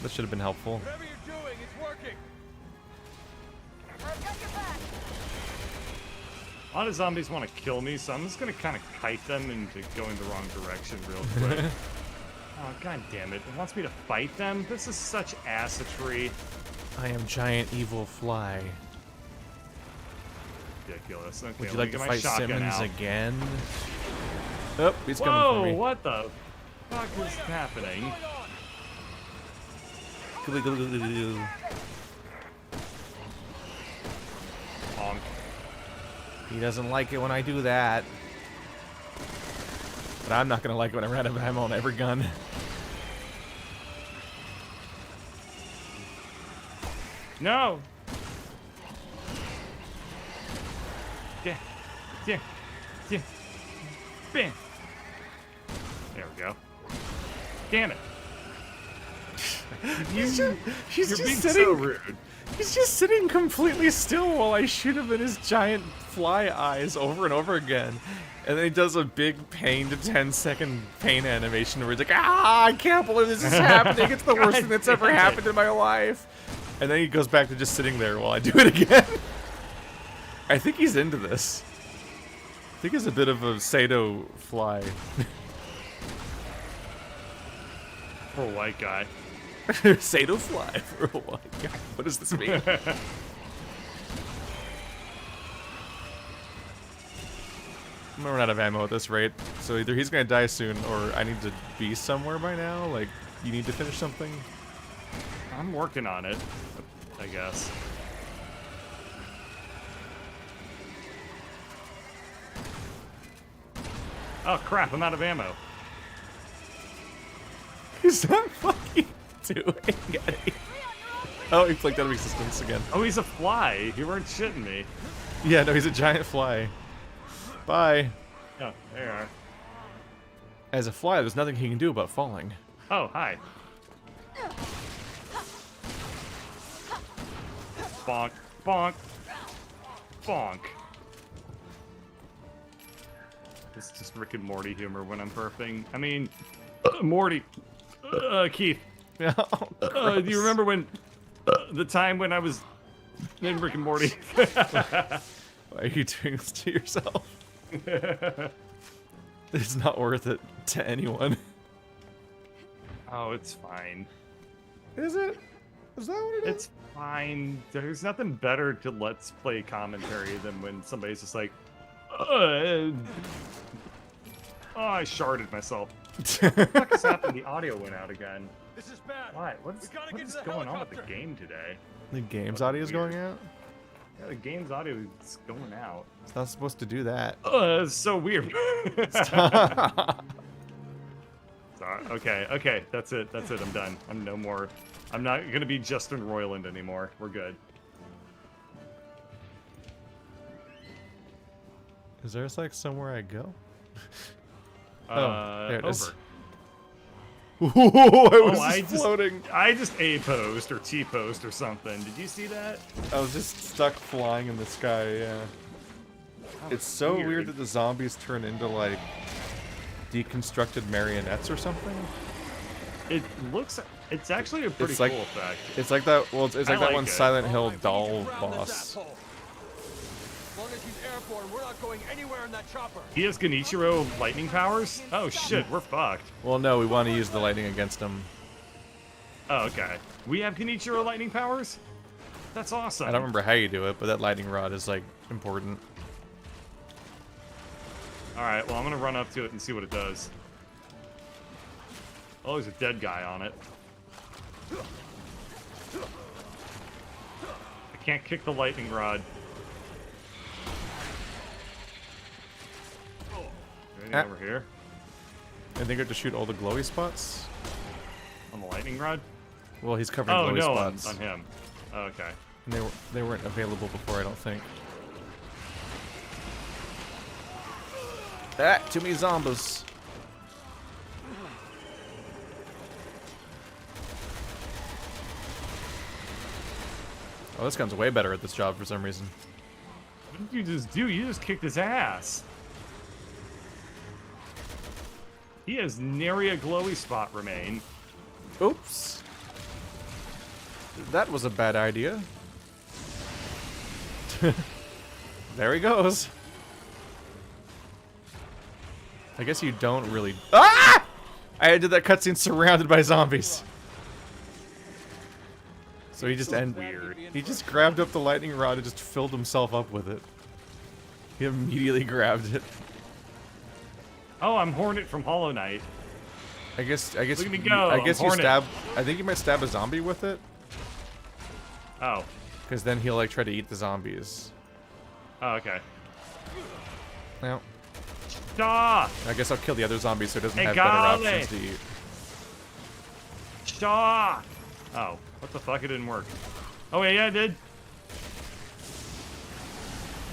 That should have been helpful. Whatever you're doing, it's working. A lot of zombies want to kill me, so I'm just gonna kind of kite them into going the wrong direction real quick. Oh, god damn it. It wants me to fight them? This is such assetry. I am giant evil fly. Ridiculous. Okay, Would you let like me to get my fight shotgun Simmons out. again? Oh, he's coming Whoa, for me. what the fuck is happening? Honk. He doesn't like it when I do that. But I'm not gonna like it when I run out of ammo on every gun. No! Yeah. Yeah. Yeah. Bam. There we go. Damn it. She's You're just being sitting. so rude. He's just sitting completely still while I shoot him in his giant fly eyes over and over again. And then he does a big pain to 10-second pain animation where he's like, ah, I can't believe this is happening. It's the worst thing that's ever happened in my life. And then he goes back to just sitting there while I do it again. I think he's into this. I think he's a bit of a Sato fly. For a white guy. Sato fly for a white guy. What does this mean? I'm gonna run out of ammo at this rate, so either he's gonna die soon, or I need to be somewhere by now. Like, you need to finish something. I'm working on it, I guess. Oh crap, I'm out of ammo. Is that fucking doing it? Oh, he flicked out of existence again. Oh, he's a fly. You weren't shitting me. Yeah, no, he's a giant fly. Bye. Oh, there you are. As a fly, there's nothing he can do about falling. Oh, hi. Bonk, bonk, bonk. It's just Rick and Morty humor when I'm burping. I mean, Morty. Keith. Yeah. Do you remember when the time when I was in Rick and Morty? Why are you doing this to yourself? It's not worth it to anyone. Oh, it's fine. Is it? Is that what it is? It's fine. There's nothing better to Let's Play commentary than when somebody's just like, oh, I sharded myself. What the fuck has happened? The audio went out again. This is bad. Why? We What gotta get is to the going on with the helicopter. game today? The game's That's audio is weird. going out? Yeah, the game's audio is going out. It's not supposed to do that. It's so weird. Sorry. Okay, that's it. I'm done. I'm no more. I'm not gonna be Justin Roiland anymore. We're good. Is there like somewhere I go? there it over. is. Whoa, I was I just floating. I just A-posed or T-posed or something. Did you see that? I was just stuck flying in the sky, yeah. It's so weird that the zombies turn into like deconstructed marionettes or something. It looks. It's actually a pretty It's like- cool effect. It's like that. Well, it's like that like one it. Silent Hill All right, we need to doll ground this boss. asshole. As long as he's airborne, we're not going anywhere in that chopper. He has Genichiro lightning powers. Oh shit, we're fucked. Well, no, we want to use the lightning against him. Oh, okay. We have Genichiro lightning powers. That's awesome. I don't remember how you do it, but that lightning rod is like important. All right. Well, I'm gonna run up to it and see what it does. Oh, there's a dead guy on it. I can't kick the lightning rod. Anything Ah. over here I think I have to shoot all the glowy spots. on the lightning rod? Well, he's covering Oh glowy no, on spots. him. Oh, okay. And they weren't available before, I don't think. Ah, too many zombies. Oh, this gun's way better at this job for some reason. What did you just do? You just kicked his ass. He has nary a glowy spot remain. Oops. That was a bad idea. There he goes. I guess you don't really... Ah! I did that cutscene surrounded by zombies. So he just Weird. He just grabbed up the lightning rod and just filled himself up with it. He immediately grabbed it. Oh, I'm Hornet from Hollow Knight. I guess Look at me you, go, I guess I'm you Hornet. stab. I think you might stab a zombie with it, Oh. because then he'll like try to eat the zombies. Oh, okay. Now, Shaw! I guess I'll kill the other zombies so it doesn't Hey, have better golly. options to eat. Shaw! Oh, what the fuck? It didn't work. Oh, wait, yeah, it did.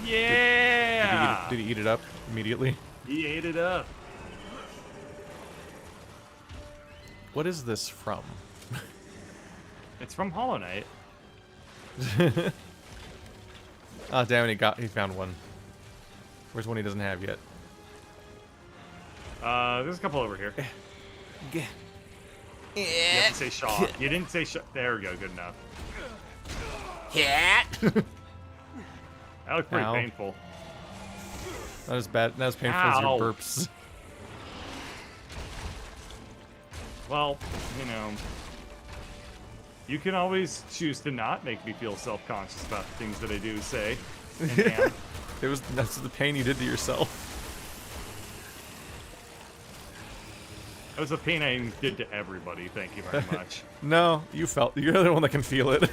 Yeah! Did he eat it up immediately? He ate it up. What is this from? It's from Hollow Knight. Oh damn it! He found one. Where's one he doesn't have yet? There's a couple over here. You have to say Shaw. You didn't say Shaw. There we go. Good enough. That looked pretty Ow. painful. Not as bad. Not as painful as your Ow. burps. Well, you know, you can always choose to not make me feel self-conscious about the things that I do say. And am. That's the pain you did to yourself. That was a pain I did to everybody. Thank you very much. No, you're the only one that can feel it.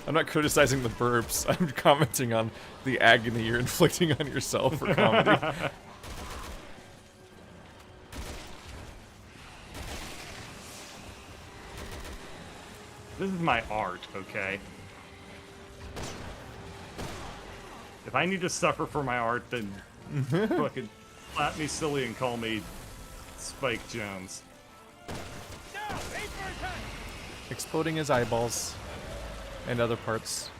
I'm not criticizing the burps. I'm commenting on the agony you're inflicting on yourself for comedy. This is my art, okay? If I need to suffer for my art, then fucking slap me silly and call me Spike Jones. Exploding his eyeballs and other parts.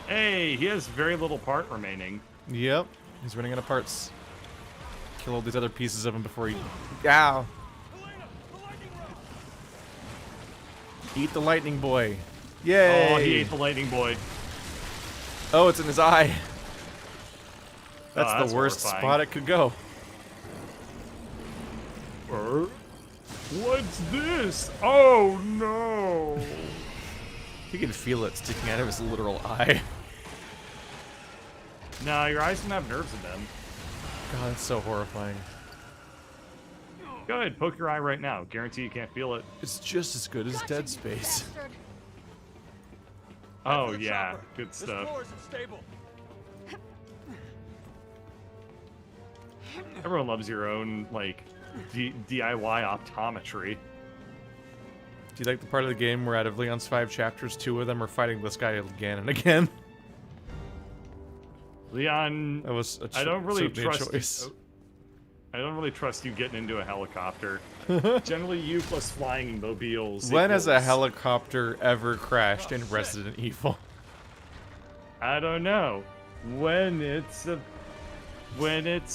Hey, he has very little part remaining. Yep, he's running out of parts. Kill all these other pieces of him before he... Ow! Eat the lightning boy. Yay! Oh, he ate the lightning boy. Oh, it's in his eye. That's, that's the worst horrifying. spot it could go. What's this? Oh no! He can feel it sticking out of his literal eye. No, your eyes don't have nerves in them. God, that's so horrifying. Go ahead, poke your eye right now. Guarantee you can't feel it. It's just as good as Dead Space. Oh yeah, good This stuff. floor isn't stable. Everyone loves your own, like, DIY optometry. Do you like the part of the game where out of Leon's 5 chapters, 2 of them are fighting this guy again and again? Leon, That was I don't really certainly a trust choice. I don't really trust you getting into a helicopter. Generally, you plus flying mobiles. When has a equals- helicopter ever crashed in Resident Evil? I don't know. When it's a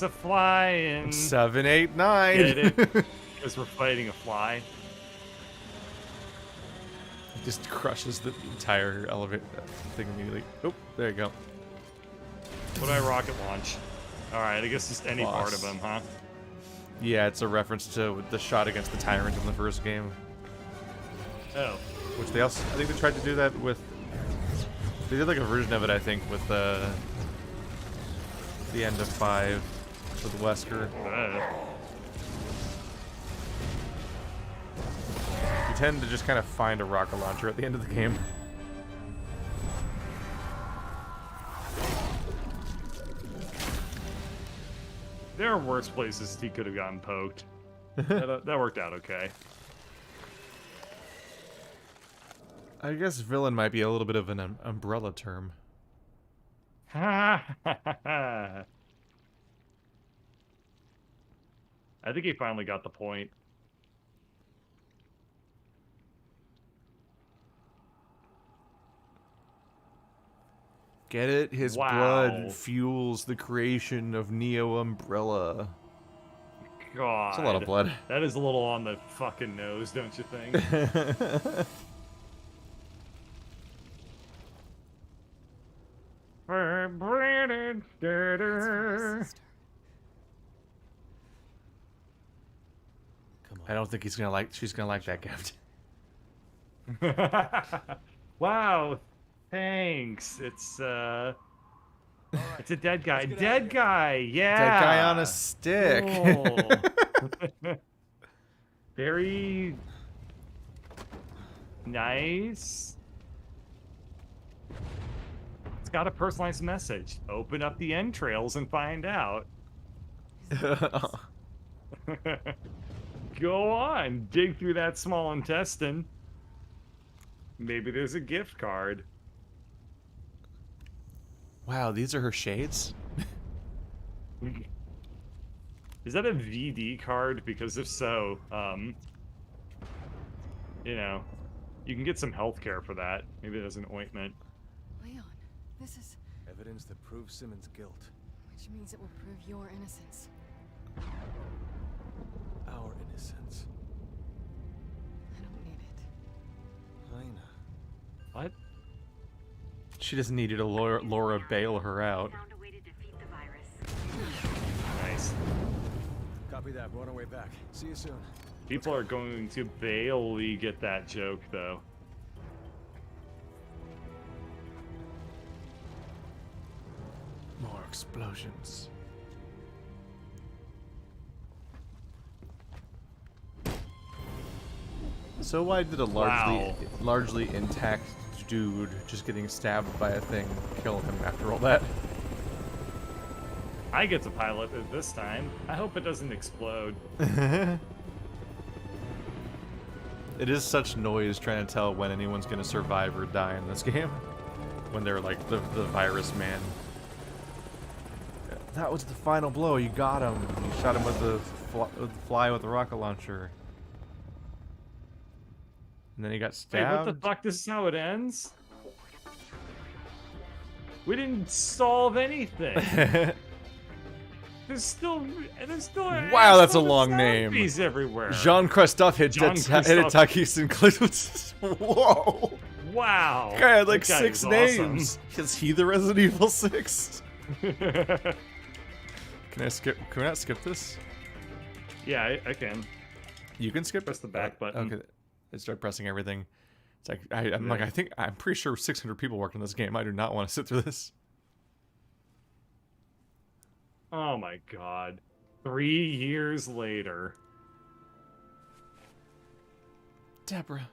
flying. 7, 8, 9. Get it? Because we're fighting a fly. Just crushes the entire elevator thing immediately. Oh, there you go. What do I rocket launch? Alright, I guess just any part of Boss. him, huh? Yeah, it's a reference to the shot against the Tyrant in the first game. Oh. Which they also, I think they tried to do that with, they did like a version of it, I think, with the end of 5 with Wesker. You tend to just kind of find a rocket launcher at the end of the game. There are worse places he could have gotten poked. That worked out okay. I guess villain might be a little bit of an umbrella term. I think he finally got the point. Get it? His Wow. blood fuels the creation of Neo Umbrella. God. It's a lot of blood. That is a little on the fucking nose, don't you think? I don't think she's gonna like that gift. Wow, thanks. It's a dead guy. get Dead guy, yeah. That guy on a stick. Cool. Very nice. It's got a personalized message. Open up the entrails and find out. Go on, dig through that small intestine. Maybe there's a gift card. Wow, these are her shades? Is that a VD card? Because if so, you know, you can get some health care for that. Maybe there's an ointment. Leon, this is... Evidence that proves Simmons' guilt. Which means it will prove your innocence. Our innocence. I don't need it. Lena. What? She doesn't need you to Laura bail her out. Found a way to defeat the virus. Nice. Copy that. We're on our way back. See you soon. People are going to barely get that joke, though. More explosions. So why did a largely intact dude just getting stabbed by a thing kill him after all that? I get to pilot it this time. I hope it doesn't explode. It is such noise trying to tell when anyone's gonna survive or die in this game. When they're like the virus man. That was the final blow. You got him. You shot him with the fly with the rocket launcher. And then he got Wait, stabbed. what the fuck? This is how it ends? We didn't solve anything. There's still Wow, that's a still long name. zombies everywhere. Jean-Christophe Jean-Christophe. Takis and Whoa. Wow. Guy had like That guy 6 is awesome. names. Is he the Resident Evil 6? Can I skip? Can we not skip this? Yeah, I can. You can skip. Press the back button. Okay. I start pressing everything. It's like I'm like I'm pretty sure 600 people worked on this game. I do not want to sit through this. Oh my god. 3 years later. Deborah.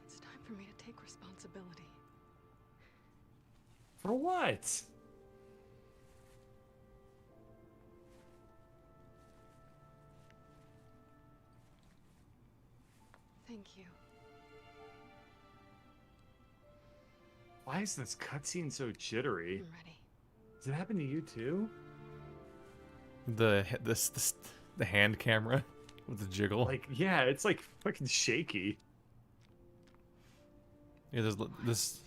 It's time for me to take responsibility. For what? Thank you. Why is this cutscene so jittery? I'm ready. Does it happen to you too? The hand camera with the jiggle. Like, yeah, it's like fucking shaky. Yeah, there's this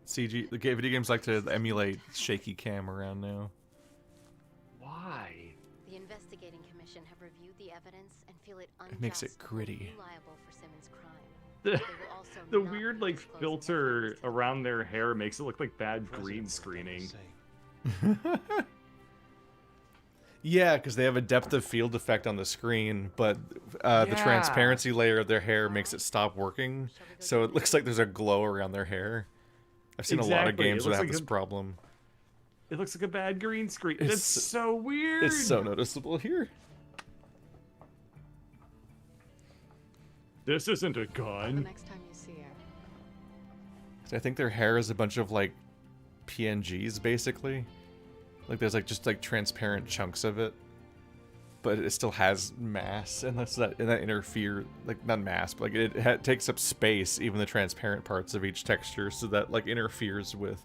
CG. The video games like to emulate shaky cam around now. Why? The investigating commission have reviewed the evidence and feel it unjust It makes it and gritty. liable for Simmons' crime. The, They will also the not weird like disclose filter evidence to the around their hair makes it look like bad green screening. Yeah, because they have a depth of field effect on the screen, but the Yeah. transparency layer of their hair makes it stop working, so it looks like there's a glow around their hair. I've seen a lot of Exactly, games it that looks have like this a- problem. It looks like a bad green screen. It's It's so weird. It's so noticeable here. This isn't a The gun. next time you see her, I think their hair is a bunch of like PNGs basically. Like there's like just like transparent chunks of it, but it still has mass, and that interfere like not mass, but like it takes up space, even the transparent parts of each texture, so that like interferes with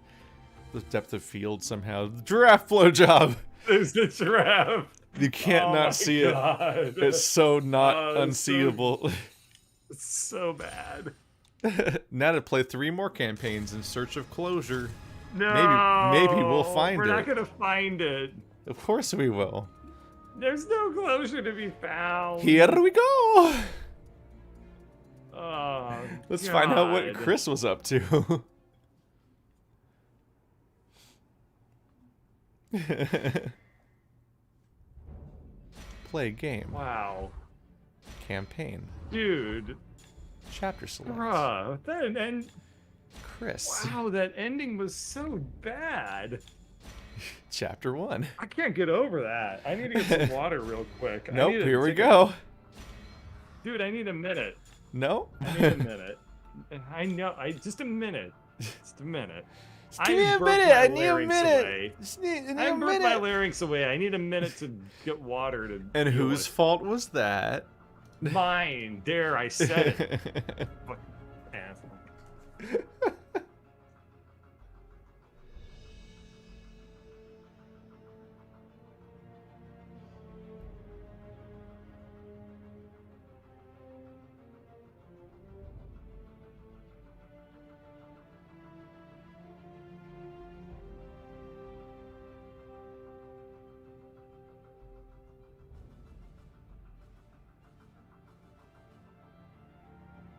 the depth of field somehow. Giraffe blowjob. There's the giraffe. You can't Oh not my see God. it. It's so not Oh, it's so- unseeable. It's so bad. Now to play 3 more campaigns in search of closure. No. Maybe we'll find We're it. not gonna find it. Of course we will. There's no closure to be found. Here we go. Oh, Let's find out what God. Chris was up to. Play game. Wow, Campaign. dude. Chapter select. Bruh, that and Chris. wow, that ending was so bad. Chapter 1. I can't get over that. I need to get some water real quick. I Nope, need to here we take a- go. Dude, I need a minute. Nope. I need a minute. I know. Just a minute. Just a minute. Give me a burped minute. my I need a larynx minute. away. Just need I a burped my minute. larynx away. I need a minute to get water to. And deal whose with. fault was that? Mine. Dare I said it. Fuck asshole.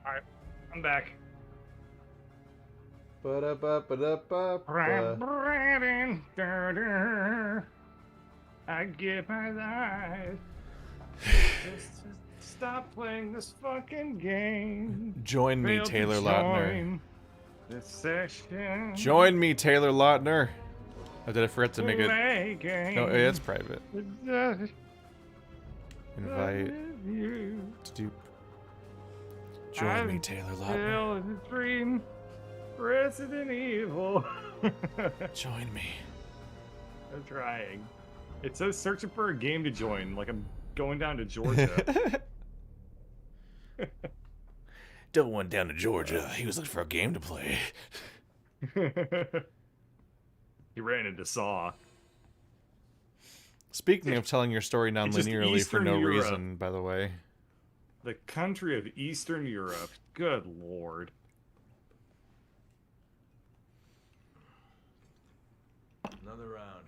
Alright, I'm back. I get my life. Just to stop playing this fucking game. Join me, Failed to Taylor Lautner. join this session. Join me, Taylor Lautner. Oh, did I forget to make it? Play game. No, it's private. Just Invite you. to do. Join me, Taylor Lautner. Still in a dream. Resident Evil. Join me. I'm trying. It says searching for a game to join, like I'm going down to Georgia. Don't went down to Georgia. He was looking for a game to play. He ran into Saw. Speaking of telling your story non-linearly for Eastern no Europe. reason, by the way. The country of Eastern Europe. Good lord. Another round.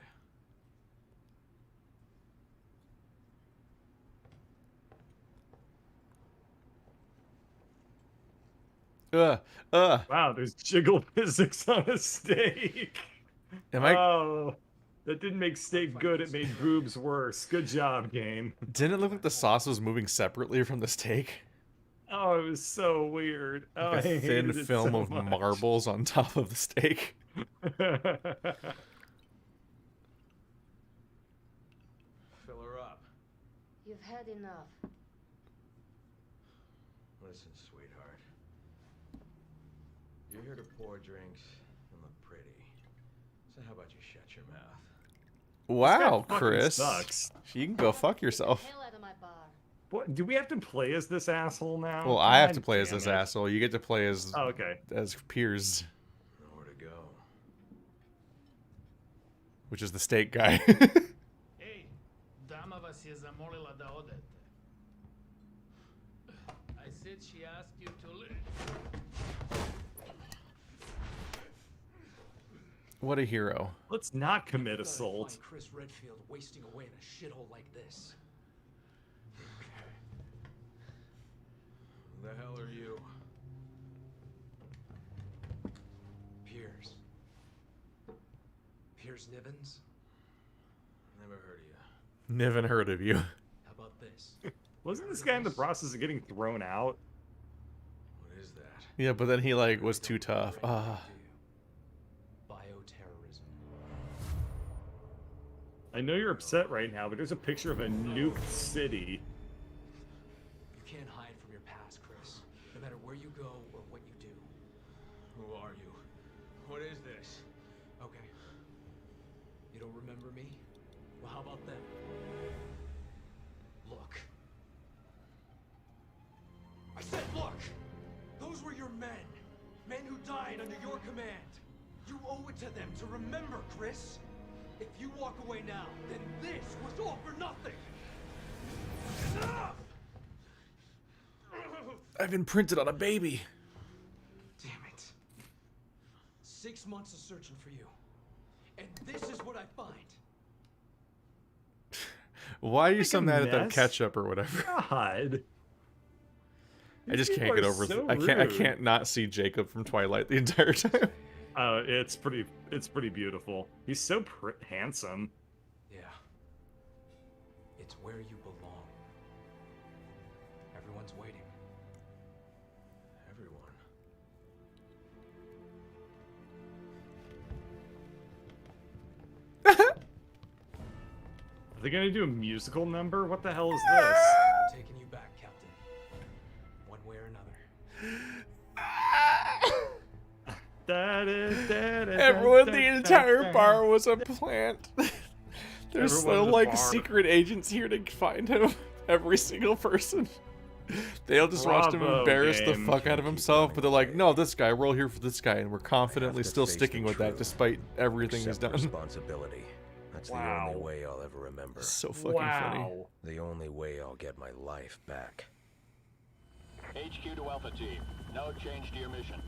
Wow, there's jiggle physics on a steak. Am I? Oh, that didn't make steak good. It made boobs worse. Good job, game. Didn't it look like the sauce was moving separately from the steak? Oh, it was so weird. Oh, Like I a thin hated it film so of much. marbles on top of the steak. Fill her up. You've had enough. Listen, sweetheart. You're here to pour drinks and look pretty. So how about you shut your mouth? Wow, fucking Chris. sucks. You can go fuck yourself. Hell out of my bar. What, do we have to play as this asshole now? Well, I have to God play as damn this it. asshole. You get to play as Oh, okay. Piers, Nowhere to go. which is the steak guy. Ей, дама вас я замолила да одете. I said she asked you to leave. What a hero. Let's not commit assault. Chris Redfield wasting away in a shithole like this. Who the hell are you? Piers. Piers Nivens? Never heard of you. Never heard of you. How about this? Wasn't this guy in the process of getting thrown out? What is that? Yeah, but then he like was too tough. Bioterrorism. I know you're upset right now, but there's a picture of a nuked city. You can't hide from your past, Chris. No matter where you go or what you do. Who are you? What is this? Okay. You don't remember me? Well, how about them? Look. I said look! Those were your men. Men who died under your command. You owe it to them to remember, Chris. If you walk away now, then this was all for nothing. Enough! I've been printed on a baby. Damn it. 6 months of searching for you. And this is what I find. Why are you Like so a mad at that mess. ketchup or whatever? God. I just These can't people get are over. so I rude. can't not see Jacob from Twilight the entire time. It's pretty beautiful. He's so handsome. Yeah. It's where you belong. Everyone's waiting. Everyone. Are they gonna do a musical number? What the hell is this? I'm taking you back, Captain. One way or another. Everyone, the entire bar was a plant. There's Everyone still in the like bar. secret agents here to find him. Every single person. They'll just watch him Bravo, embarrass the game. fuck out of himself, but they're like, no, this guy, we're all here for this guy, and we're confidently I have to still face sticking the with that truth. despite everything he's Accept done. responsibility. That's the Wow. only way I'll ever remember. So fucking funny. Wow. The only way I'll get my life back. HQ to Alpha Team. No change to your mission.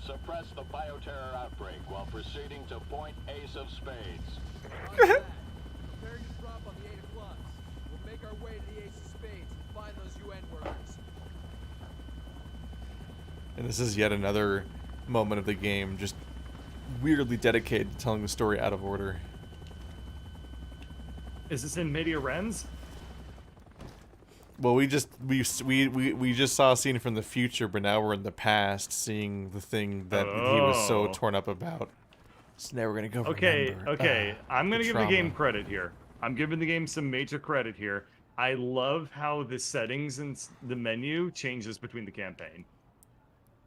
Suppress the bioterror outbreak while proceeding to point Ace of Spades. Prepare your drop on the 8 of Clubs. We'll make our way to the Ace of Spades and find those UN workers. And this is yet another moment of the game just weirdly dedicated to telling the story out of order. Is this in Media Rens? Well, we just saw a scene from the future, but now we're in the past, seeing the thing that he was so torn up about. So now we're gonna go. Okay, remember, okay. I'm gonna give the game trauma. credit here. I'm giving the game some major credit here. I love how the settings and the menu changes between the campaign.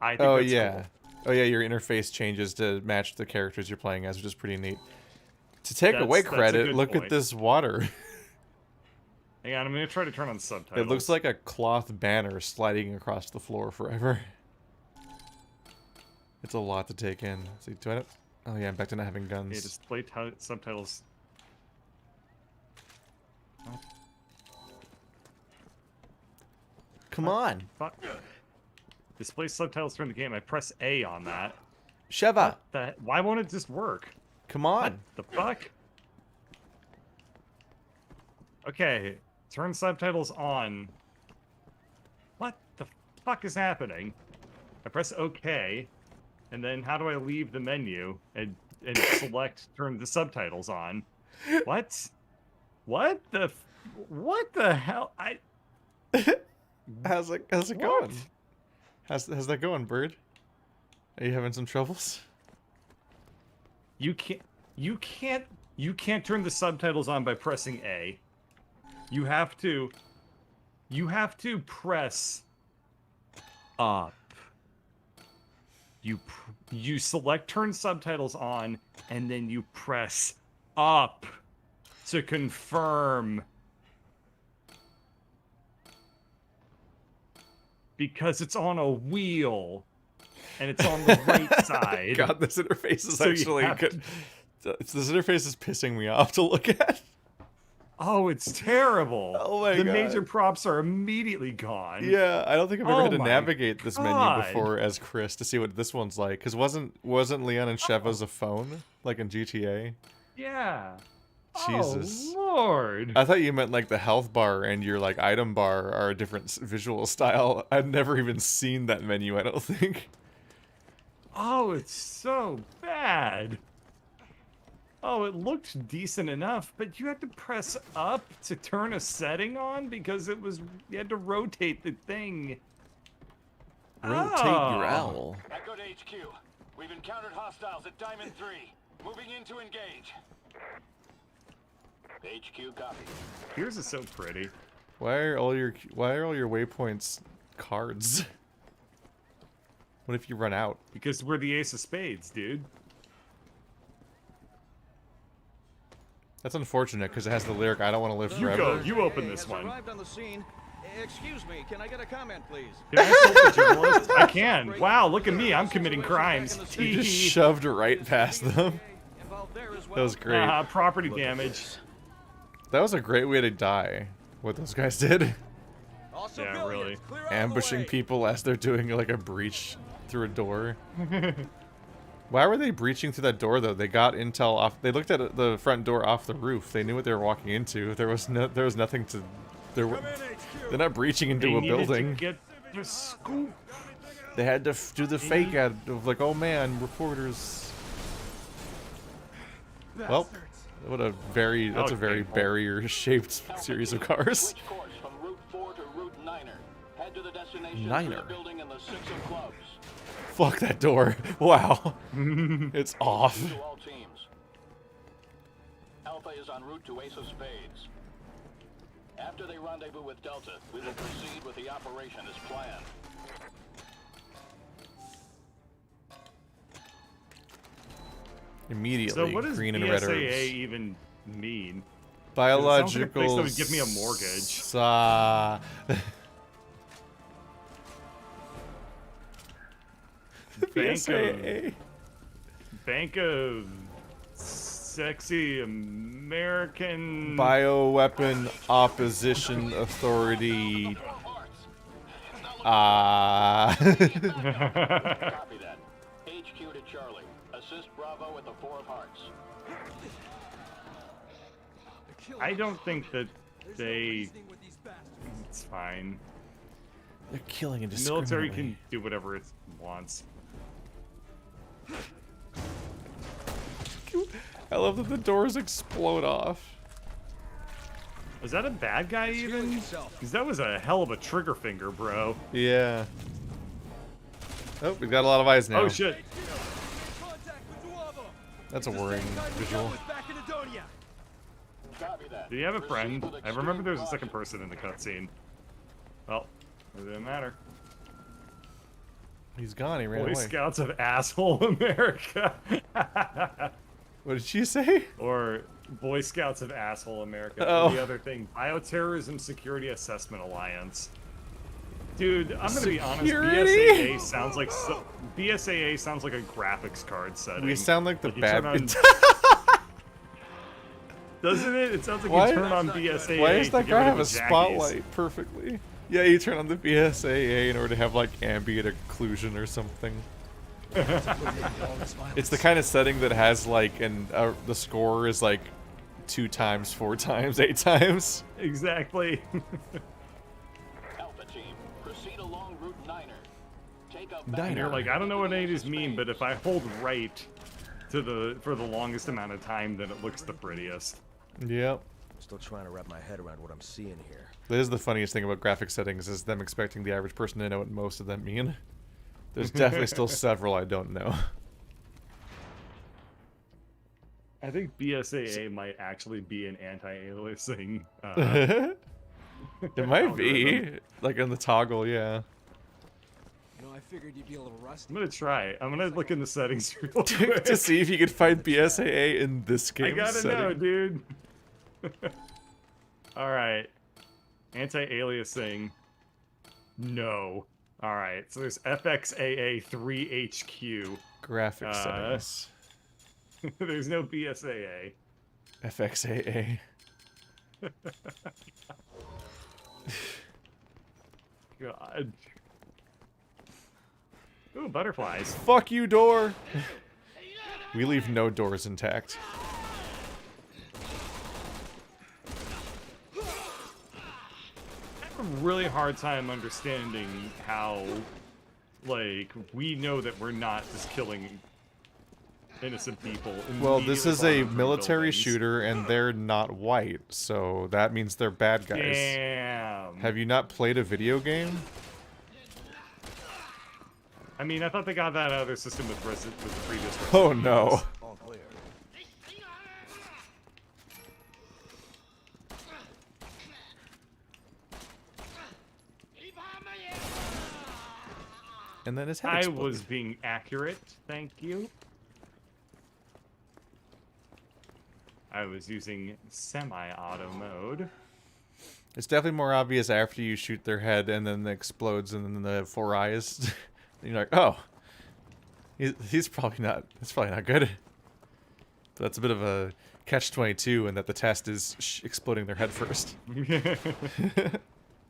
I think Oh that's yeah, cool. oh yeah. Your interface changes to match the characters you're playing as, which is pretty neat. To take away That's a credit, good look point. at this water. Hang on, I'm gonna try to turn on subtitles. It looks like a cloth banner sliding across the floor forever. It's a lot to take in. See, do I? Oh yeah, I'm back to not having guns. Yeah, display subtitles. Come on, Fuck. Display subtitles during the game. I press A on that. Sheva. Why won't it just work? Come on. The fuck? Okay, turn subtitles on. What the fuck is happening? I press OK, and then how do I leave the menu and select turn the subtitles on? What? What the hell? How's it going? How's that going, Bird? Are you having some troubles? You can't turn the subtitles on by pressing A. You have to press up. You select turn subtitles on, and then you press up to confirm. Because it's on a wheel, and it's on the right side. God, this interface is So you actually have good. This interface is pissing me off to look at. Oh, it's terrible. Oh my the God. major props are immediately gone. Yeah, I don't think I've ever had to Oh my navigate this menu God. before as Chris to see what this one's like. Because wasn't Leon and Sheva's a phone like in GTA? Yeah. Jesus. Oh, Lord. I thought you meant like the health bar and your like item bar are a different visual style. I've never even seen that menu, I don't think. Oh, it's so bad. Oh, it looked decent enough, but you had to press up to turn a setting on because you had to rotate the thing. Rotate your Oh. owl. Echo to HQ. We've encountered hostiles at Diamond 3. Moving in to engage. HQ copy. Yours is so pretty. Why are all your waypoints cards? What if you run out? Because we're the ace of spades, dude. That's unfortunate because it has the lyric "I don't want to live You forever." go. You open this has one. arrived on the scene. Excuse me, can I get a comment, please? Can I insult the journalist? I can. Wow, look at me. I'm committing crimes. You just shoved right past them. That was great. Property damage. That was a great way to die. What those guys did. Yeah, really. Ambushing people as they're doing like a breach through a door. Why were they breaching through that door though? They got intel off. They looked at the front door off the roof. They knew what they were walking into. There was nothing to. They're not breaching into a building. To get the scoop. They had to do the fake ad of like, oh man, reporters. Well, that's a very barrier-shaped series of cars. Switch course from Route 4 to Route 9er. Head to the destination Niner. through the building in the 6 of clubs. Fuck that door. Wow. It's off. To all teams. Alpha is en route to Ace of Spades. After they rendezvous with Delta, we will proceed with the operation as planned. Immediately, So what does green and red BSAA herbs. even mean? Biological. It sounds like a place that would give me a mortgage. Bank of Sexy American Bioweapon Opposition Authority. Copy that. HQ to Charlie. Assist Bravo with the 4 of Hearts. I don't think that they. It's fine. They're killing The indiscriminately. military can do whatever it wants. I love that the doors explode off. Was that a bad guy even? Because that was a hell of a trigger finger, bro. Yeah. Oh, we've got a lot of eyes now. Oh shit. That's a worrying visual. Copy that. Did he have a friend? I remember there was a second person in the cutscene. Well, it didn't matter. He's gone. He ran Boy away. Scouts of Asshole America. What did she say? Or Boy Scouts of Asshole America. Oh. Or the other thing, Bioterrorism Security Assessment Alliance. Dude, I'm gonna be honest. BSAA sounds like BSAA sounds like a graphics card setting. We sound like the you bad. turn on- Doesn't it? It sounds like Why- you turn on BSAA. Why does to that get guy rid have of a the jackies. spotlight perfectly? Yeah, you turn on the BSAA in order to have like ambient occlusion or something. It's the kind of setting that has like the score is like 2 times, 4 times, 8 times. Exactly. Alpha team, proceed along Route 9er. Take a And you're like, I don't know what any of these mean, but if I hold right to for the longest amount of time, then it looks the prettiest. Yep. I'm still trying to wrap my head around what I'm seeing here. That is the funniest thing about graphic settings is them expecting the average person to know what most of them mean. There's definitely still several I don't know. I think BSAA might actually be an anti-aliasing. It might be. Like on the toggle, yeah. You know, I figured you'd be a little rusty. I'm gonna try. I'm gonna look in the settings real quick. To see if you could find BSAA in this game I gotta setting. know, dude. Alright. Anti-aliasing. No. Alright, so there's FXAA3HQ. Graphic settings. There's no BSAA. FXAA. God. Ooh, butterflies. Fuck you, door! We leave no doors intact. I have a really hard time understanding how, like, we know that we're not just killing innocent people. Well, this is immediately a upon entering military buildings. shooter, and they're not white, so that means they're bad guys. Damn. Have you not played a video game? I mean, I thought they got that out of their system with the previous. Oh Resident no. Evils. All clear. And then his head I exploded. was being accurate, thank you. I was using semi-auto mode. It's definitely more obvious after you shoot their head and then it explodes and then they have 4 eyes. And you're like, oh, he's probably not. That's probably not good. But that's a bit of a catch-22 in that the test is exploding their head first.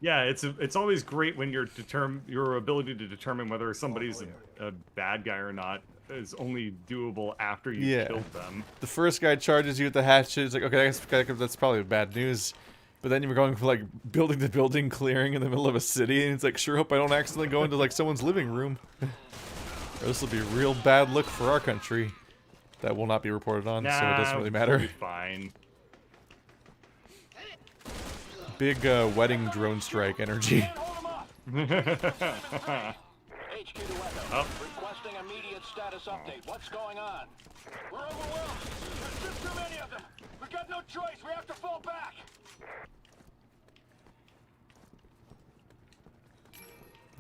Yeah, it's always great when your ability to determine whether somebody's a bad guy or not is only doable after you killed them. The first guy charges you with the hatchet. It's like, okay, that's probably bad news. But then you were going from like building to building, clearing in the middle of a city, and it's like, sure hope I don't accidentally go into like someone's living room. Or this will be a real bad look for our country. That will not be reported on, so it doesn't really matter. We'll be fine. Big wedding drone strike energy. HQ to Echo. Requesting immediate status update. What's going on? We're overwhelmed. There's just too many of them. We got no choice. We have to fall back.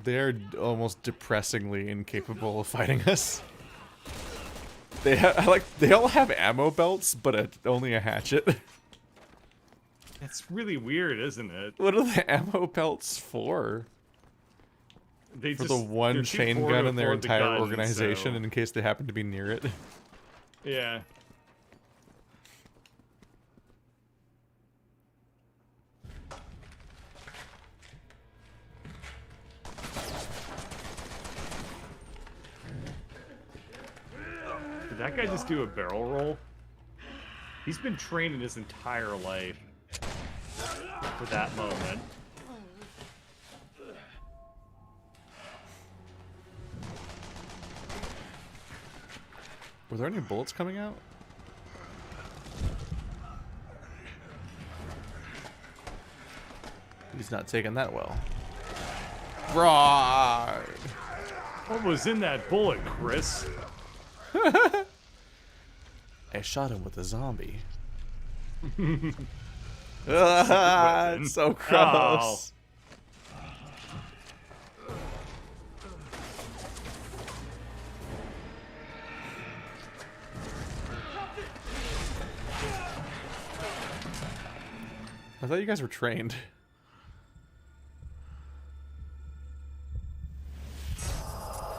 They're almost depressingly incapable of fighting us. They all have ammo belts, but only a hatchet. It's really weird, isn't it? What are the ammo belts for? They For just, the one they're too chain poor gun to in their afford the entire gun, organization, so- and in case they happen to be near it. Yeah. Did that guy just do a barrel roll? He's been training his entire life for that moment. Were there any bullets coming out? He's not taking that well. Right. What was in that bullet, Chris? I shot him with a zombie. It's so gross. I thought you guys were trained.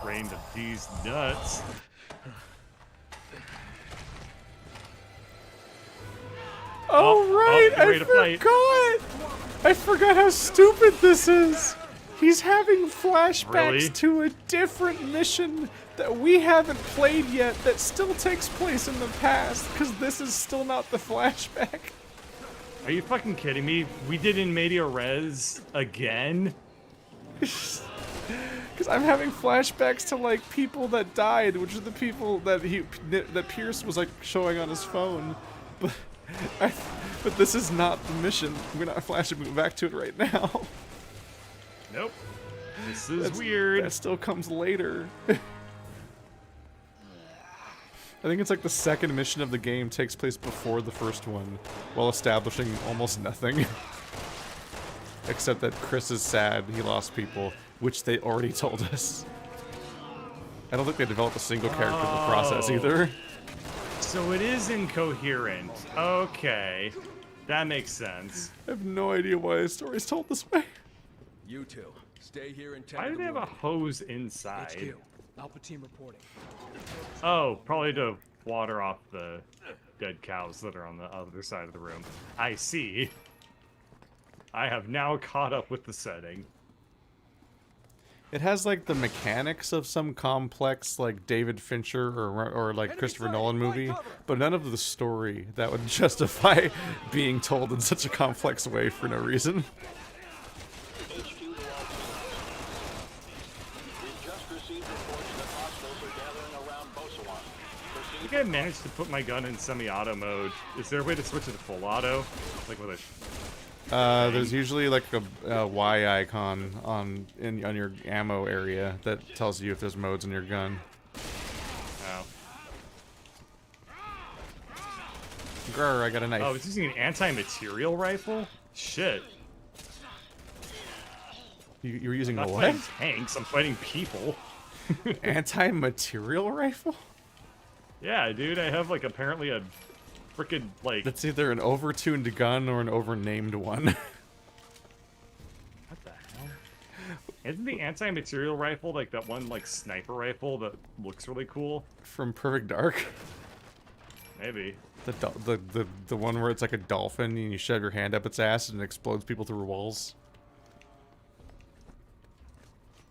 Trained of these nuts. Oh, right! Ready to fight. I forgot how stupid this is! He's having flashbacks Really? to a different mission that we haven't played yet that still takes place in the past, because this is still not the flashback. Are you fucking kidding me? We did in media res again? Because I'm having flashbacks to, like, people that died, which are the people that that Pierce was, like, showing on his phone. But this is not the mission. We're not flashing back to it right now. Nope. This is weird. That still comes later. I think it's like the second mission of the game takes place before the first one, while establishing almost nothing. Except that Chris is sad he lost people, which they already told us. I don't think they developed a single character in the process either. So it is incoherent. Okay. That makes sense. I have no idea why the story's told this way. You two, stay here and tend Why to do the they have a wounded. hose inside? HQ, Alpha team reporting. Oh, probably to water off the dead cows that are on the other side of the room. I see. I have now caught up with the setting. It has like the mechanics of some complex like David Fincher or like Christopher Nolan movie, but none of the story that would justify being told in such a complex way for no reason. HQ to all teams. We've just received reports that hostiles are gathering around Bosawan. I think I managed to put my gun in semi-auto mode. Is there a way to switch it to full auto? Like with a... There's usually like a Y icon on your ammo area that tells you if there's modes in your gun. Oh. Grr, I got a knife. Oh, it's using an anti-material rifle? Shit. You were using I'm a not what? fighting tanks, I'm fighting people. Anti-material rifle? Yeah, dude, I have like apparently a frickin' like... That's either an overtuned gun or an overnamed one. What the hell? Isn't the anti-material rifle like that one like sniper rifle that looks really cool? From Perfect Dark? Maybe. The one where it's like a dolphin and you shove your hand up its ass and it explodes people through walls?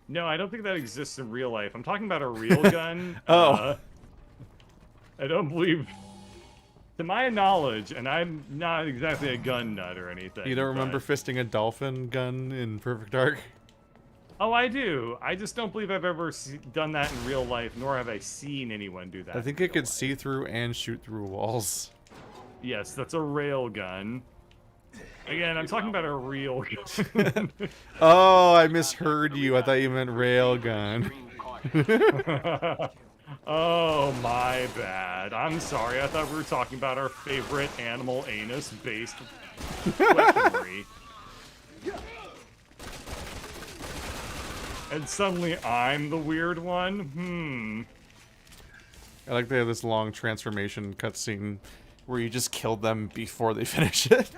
No, I don't think that exists in real life. I'm talking about a real gun. Oh. I don't believe... To my knowledge, and I'm not exactly a gun nut or anything. You don't remember but... fisting a dolphin gun in Perfect Dark? Oh, I do. I just don't believe I've ever done that in real life, nor have I seen anyone do that. I think it could see through and shoot through walls. Yes, that's a rail gun. Again, I'm talking about a real gun. Oh, I misheard you. I thought you meant railgun. Oh, my bad. I'm sorry. I thought we were talking about our favorite animal anus-based weaponry. And suddenly I'm the weird one? I like they have this long transformation cutscene where you just kill them before they finish it.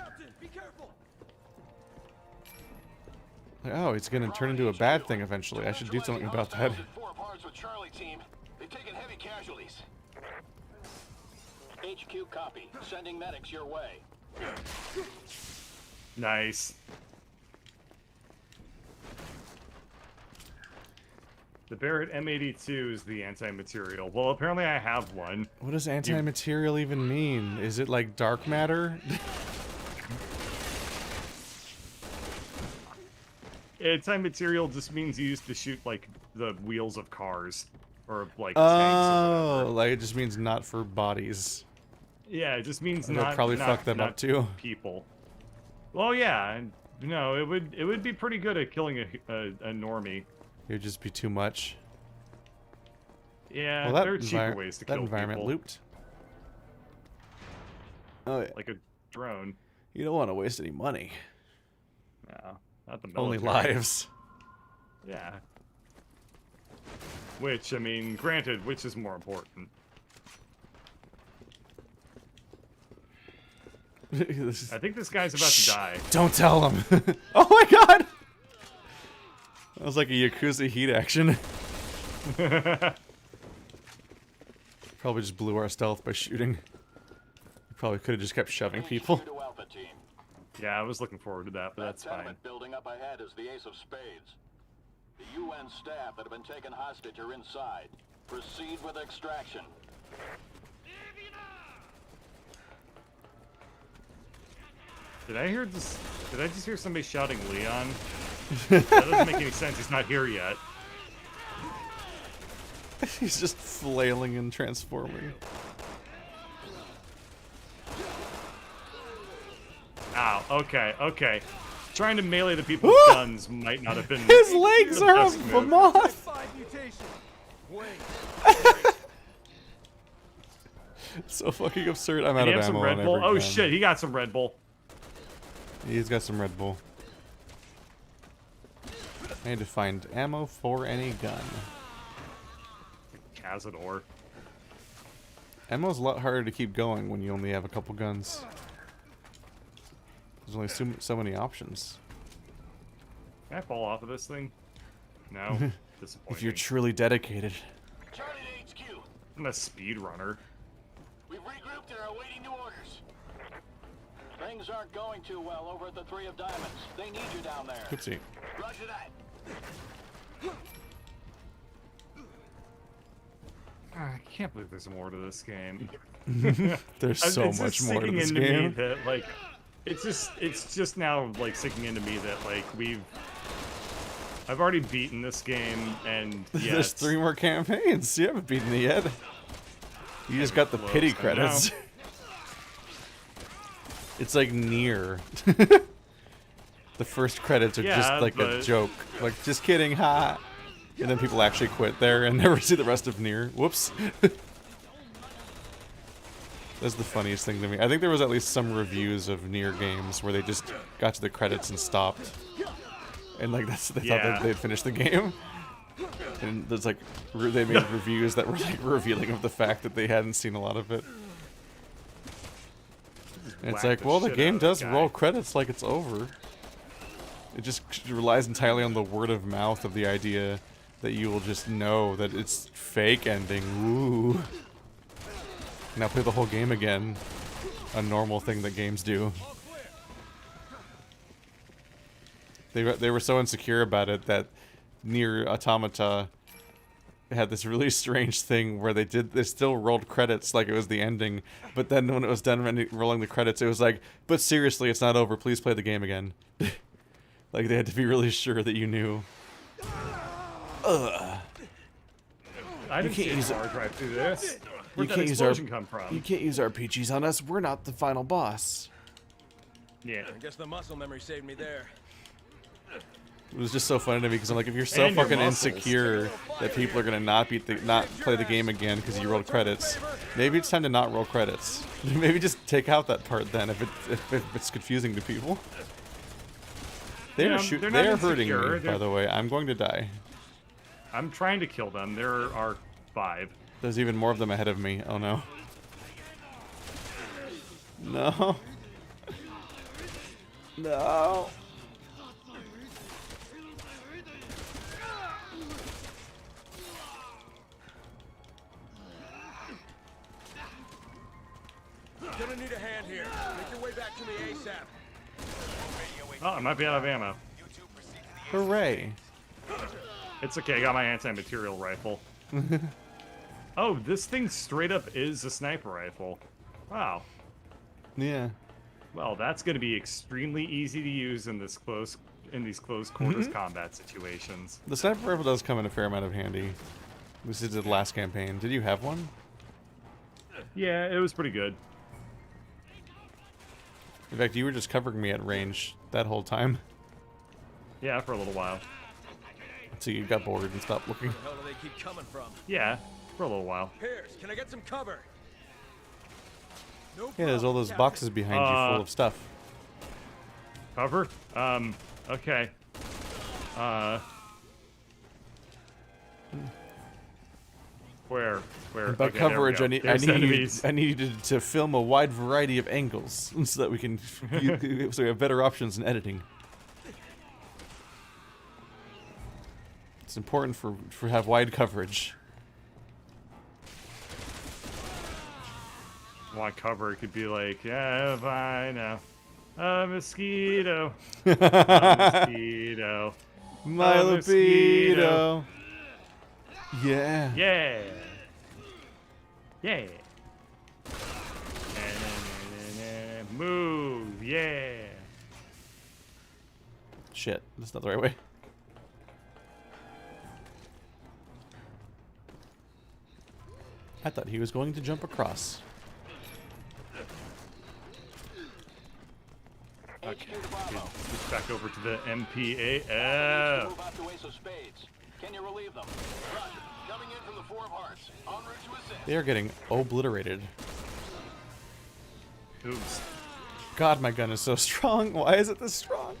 Like, oh, it's gonna turn into a bad thing eventually. I should do something about that. They've taken heavy casualties. HQ copy. Sending medics your way. Nice. The Barrett M82 is the anti-material. Well, apparently I have one. What does anti-material even mean? Is it like dark matter? Anti-material just means used to shoot, like, the wheels of cars. or like tanks or Oh, whatever. like it just means not for bodies. Yeah, it just means It'll not. probably not, fuck them not up too. People. Well, yeah, and no, it would be pretty good at killing a normie. It would just be too much. Yeah, Well, that there are cheaper ways to that kill environment people. looped. Oh yeah. Like a drone. You don't want to waste any money. No, not the Only military. lives. Yeah. Which, I mean, granted, which is more important? I think this guy's about to die. Don't tell him. Oh my god! That was like a Yakuza Heat action. Probably just blew our stealth by shooting. We probably could have just kept shoving people. To Alpha Team. Yeah, I was looking forward to that, but that's That fine. tenement building up ahead is the Ace of Spades. The UN staff that have been taken hostage are inside. Proceed with extraction. Did I hear this? Did I just hear somebody shouting Leon? That doesn't make any sense. He's not here yet. He's just flailing and transforming. Ow, okay, okay. Trying to melee the people with guns might not have been His legs the are best a move. moth! 5 mutation. Wait. So fucking absurd. I'm out Did he of have some ammo Red on Bull? every Oh gun. shit, he got some Red Bull. He's got some Red Bull. I need to find ammo for any gun. Cazador. Ammo's a lot harder to keep going when you only have a couple guns. There's only so many options. Can I fall off of this thing? No. Disappointing. If you're truly dedicated. Charlie to HQ. I'm a speedrunner. We've regrouped and are awaiting new orders. Things aren't going too well over at the Three of Diamonds. They need you down there. Oopsie. Roger that. I can't believe there's more to this game. There's so It's much just more to sinking this into game. Me that, like, it's just now like sinking into me that like I've already beaten this game and yet There's 3 more campaigns. You haven't beaten it yet. You just got the Close, pity I know. credits. It's like Nier. The first credits are just Yeah, like a but- joke. Like, just kidding, ha. And then people actually quit there and never see the rest of Nier. Whoops. That's the funniest thing to me. I think there was at least some reviews of Nier games where they just got to the credits and stopped. And like they thought Yeah. that they'd finished the game. And there's like they made reviews that were like revealing of the fact that they hadn't seen a lot of it. And it's whack like, the well, the shit out game of the does guy. roll credits like it's over. It just relies entirely on the word of mouth of the idea that you will just know that it's fake ending. Ooh. Now play the whole game again. A normal thing that games do. They were so insecure about it that Nier Automata had this really strange thing where they still rolled credits like it was the ending, but then when it was done rolling the credits, it was like, but seriously, it's not over. Please play the game again. Like they had to be really sure that you knew. Ugh. I didn't can't see a use it. car drive through this. You Where'd that can't use our explosion come from? You can't use RPGs on us. We're not the final boss. Yeah. I guess the muscle memory saved me there. It was just so funny to me because I'm like, if you're so And your fucking muscles. insecure that people are gonna not play the game again because you rolled credits, maybe it's time to not roll credits. Maybe just take out that part then if it's confusing to people. They Yeah, are they're they not are hurting insecure, me. By they're- the way, I'm going to die. I'm trying to kill them. There are 5. There's even more of them ahead of me. Oh no. No. No. Gonna need a hand here. Make your way back to me ASAP. Oh, I might be out of ammo. Hooray. It's okay, I got my anti-material rifle. Oh, this thing straight up is a sniper rifle. Wow. Yeah. Well, that's going to be extremely easy to use in these close quarters combat situations. The sniper rifle does come in a fair amount of handy. This is the last campaign. Did you have one? Yeah, it was pretty good. In fact, you were just covering me at range that whole time. Yeah, for a little while. So you got bored and stopped looking. Where the hell do they keep coming from? Yeah, for a little while. Pierce, can I get some cover? No Yeah, there's all those boxes behind you full of stuff. Cover? Okay. Where? By Okay, there we coverage, go. There's enemies. I needed to film a wide variety of angles so that we can so we have better options in editing. It's important for have wide coverage. Want cover? It could be like, yeah, I know. A mosquito. A mosquito. My A libido. Yeah. Yeah. Yeah. Move. Yeah. Shit, that's not the right way. I thought he was going to jump across. Okay. Switch back over to the MPA. Move out to Ace of Spades. Can you relieve them? Roger. Coming in from the Four of Hearts. En route to assist. They are getting obliterated. Oops. God, my gun is so strong. Why is it this strong?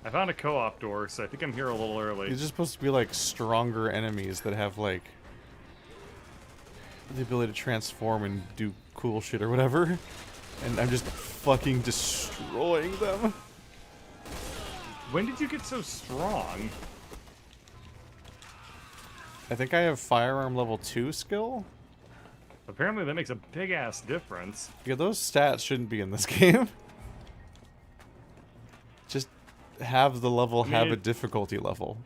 I found a co-op door, so I think I'm here a little early. These are supposed to be like stronger enemies that have like the ability to transform and do cool shit or whatever. And I'm just fucking destroying them. When did you get so strong? I think I have firearm level 2 skill. Apparently that makes a big ass difference. Yeah, those stats shouldn't be in this game. Just have the level have a difficulty level.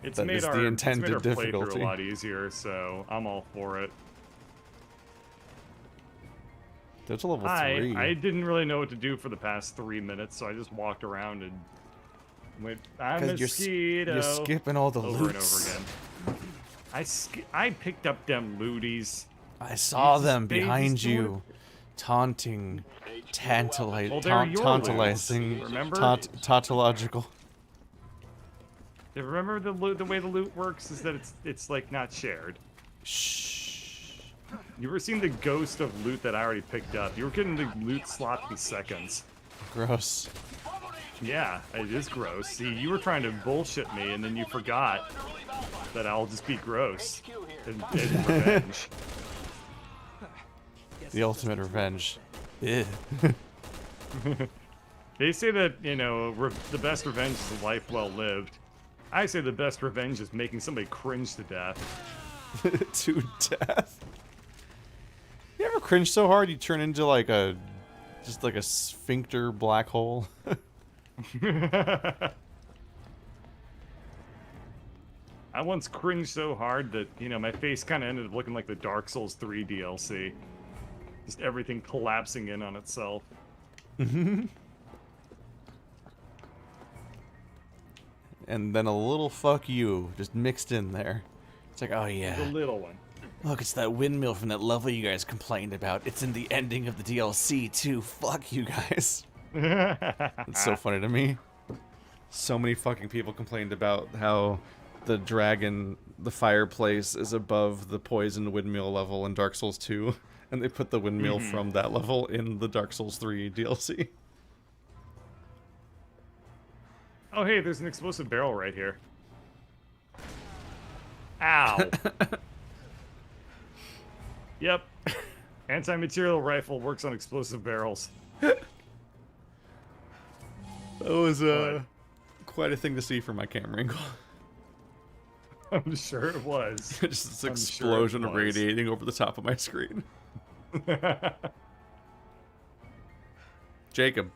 It's That made is our, the intended it's made our playthrough difficulty. a lot easier, so I'm all for it. There's a level 3. I didn't really know what to do for the past 3 minutes, so I just walked around and went, I'm a mosquito. You're skipping all the over loots. and over again. I picked up them looties. I saw them Baby behind sword. you, taunting, tantalizing, Well, they're your tantalizing, loots, remember? tautological. Remember the loot, the way the loot works is that it's like not shared. Shh. You ever seen the ghost of loot that I already picked up? You were getting the loot slot in seconds. Gross. Yeah, it is gross. See, you were trying to bullshit me, and then you forgot that I'll just be gross and revenge. The ultimate revenge. Ew. They say that, you know, the best revenge is a life well lived. I say the best revenge is making somebody cringe to death. To death. You ever cringe so hard you turn into like a, just like a sphincter black hole? I once cringed so hard that, you know, my face kind of ended up looking like the Dark Souls 3 DLC. Just everything collapsing in on itself. And then a little fuck you just mixed in there. It's like, oh yeah. The little one. Look, it's that windmill from that level you guys complained about. It's in the ending of the DLC too. Fuck you guys. It's so funny to me. So many fucking people complained about how the dragon, the fireplace, is above the poison windmill level in Dark Souls 2. And they put the windmill from that level in the Dark Souls 3 DLC. Oh, hey, there's an explosive barrel right here. Ow. Yep. Anti-material rifle works on explosive barrels. That was quite a thing to see from my camera angle. I'm sure it was. Just this I'm explosion sure it was. radiating over the top of my screen. Jacob,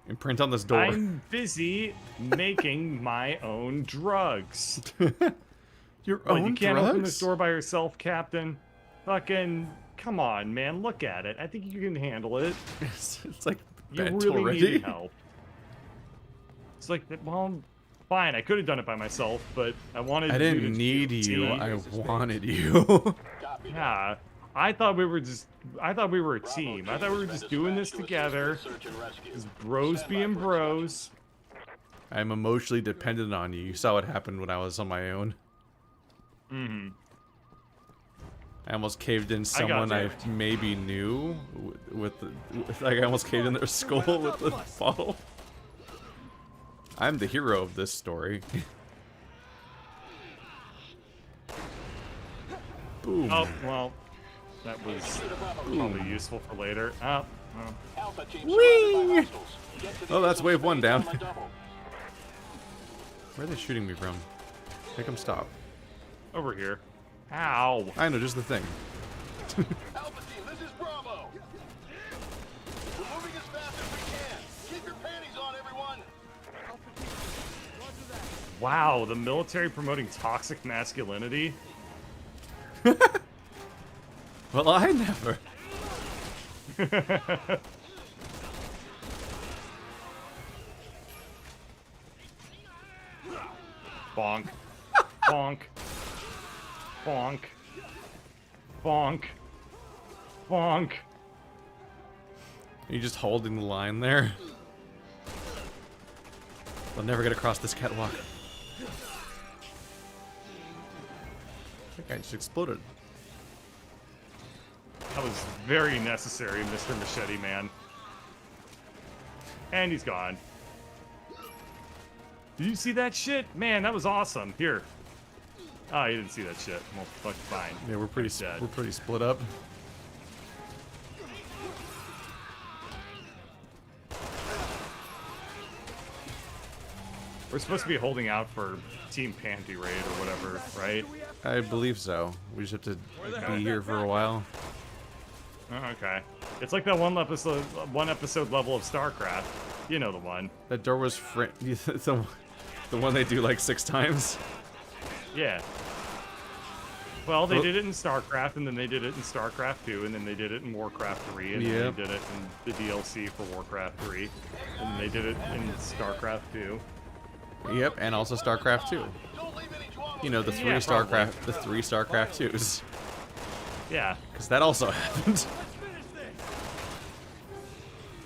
imprint on this door. I'm busy making my own drugs. Your What, own you can't drugs? open this door by yourself, Captain? Fucking, come on, man, look at it. I think you can handle it. It's like You bent really already. need help. It's like, well, fine. I could have done it by myself, but I wanted. I you didn't to need do you. team. I wanted you. Yeah, I thought we were just. I thought we were a team. I thought we were just doing this together. As bros being bros. I'm emotionally dependent on you. You saw what happened when I was on my own. Mm-hmm. I almost caved in someone I maybe knew like I almost caved in their skull with the bottle. I'm the hero of this story. Boom. Oh well, that was probably useful for later. Oh, well. Whee! Oh, that's wave 1 down. Where are they shooting me from? Make them stop. Over here. Ow! I know, just the thing. Alpha team, this is Bravo. We're moving as fast as we can. Keep your panties on, everyone. Wow, the military promoting toxic masculinity. Well, I never. Bonk. Bonk. Bonk. Bonk. Bonk. Are you just holding the line there? They'll never get across this catwalk. That guy just exploded. That was very necessary, Mr. Machete Man. And he's gone. Did you see that shit? Man, that was awesome. Here. Oh, you didn't see that shit. Well, fuck, fine. Yeah, we're pretty split up. We're supposed to be holding out for Team Panty Raid or whatever, right? I believe so. We just have to be here for a while. Oh, okay. It's like that one episode level of StarCraft. You know the one. That door was the one they do like 6 times. Yeah. Well, they did it in StarCraft, and then they did it in StarCraft 2, and then they did it in Warcraft 3, and then they did it in the DLC for Warcraft 3, and they did it in StarCraft 2. Yep, and also StarCraft 2. You know, the three StarCraft 2s. Yeah. Because that also happened.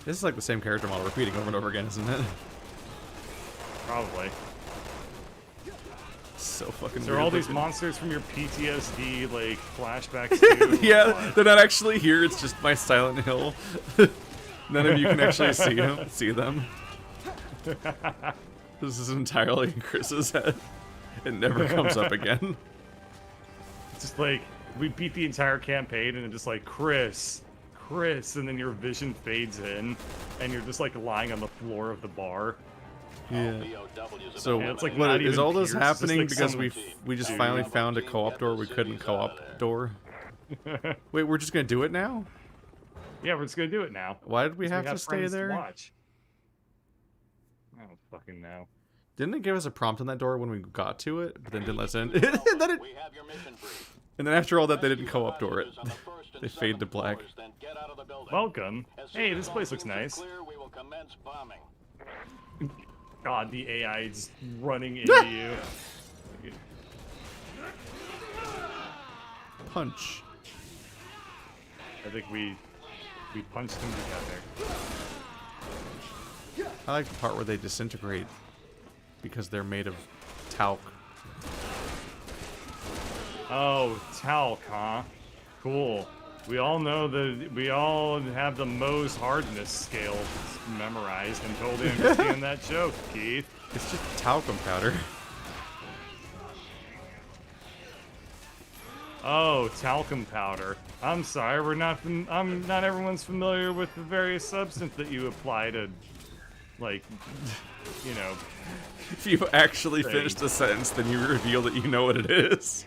This is like the same character model repeating over and over again, isn't it? Probably. So fucking There are weird all these looking. monsters from your PTSD, like, flashbacks too. Yeah, they're not actually here, it's just my Silent Hill. None of you can actually see them. This is entirely in Chris's head. It never comes up again. It's just like, we beat the entire campaign, and it's just like, Chris, and then your vision fades in, and you're just like lying on the floor of the bar. Yeah. So it's like what not is even all this Pierce, it's just happening like because some we just dude. finally found a co-op door we couldn't co-op door? Wait, we're just gonna do it now? Yeah, we're just gonna do it now. Why did we have got to stay friends there? watch. I don't fucking know. Didn't it give us a prompt on that door when we got to it, but then didn't let us in? And then after all that, they didn't co-op door it. They fade to black. Welcome. Hey, this place looks nice. God, the AI is running into you. Punch. I think we punched him together. I like the part where they disintegrate because they're made of talc. Oh, talc, huh? Cool. We all know we all have the Mohs hardness scale memorized and totally understand that joke, Keith. It's just talcum powder. Oh, talcum powder. I'm sorry, not everyone's familiar with the various substance that you apply to, like, you know. If you actually finish the sentence, then you reveal that you know what it is.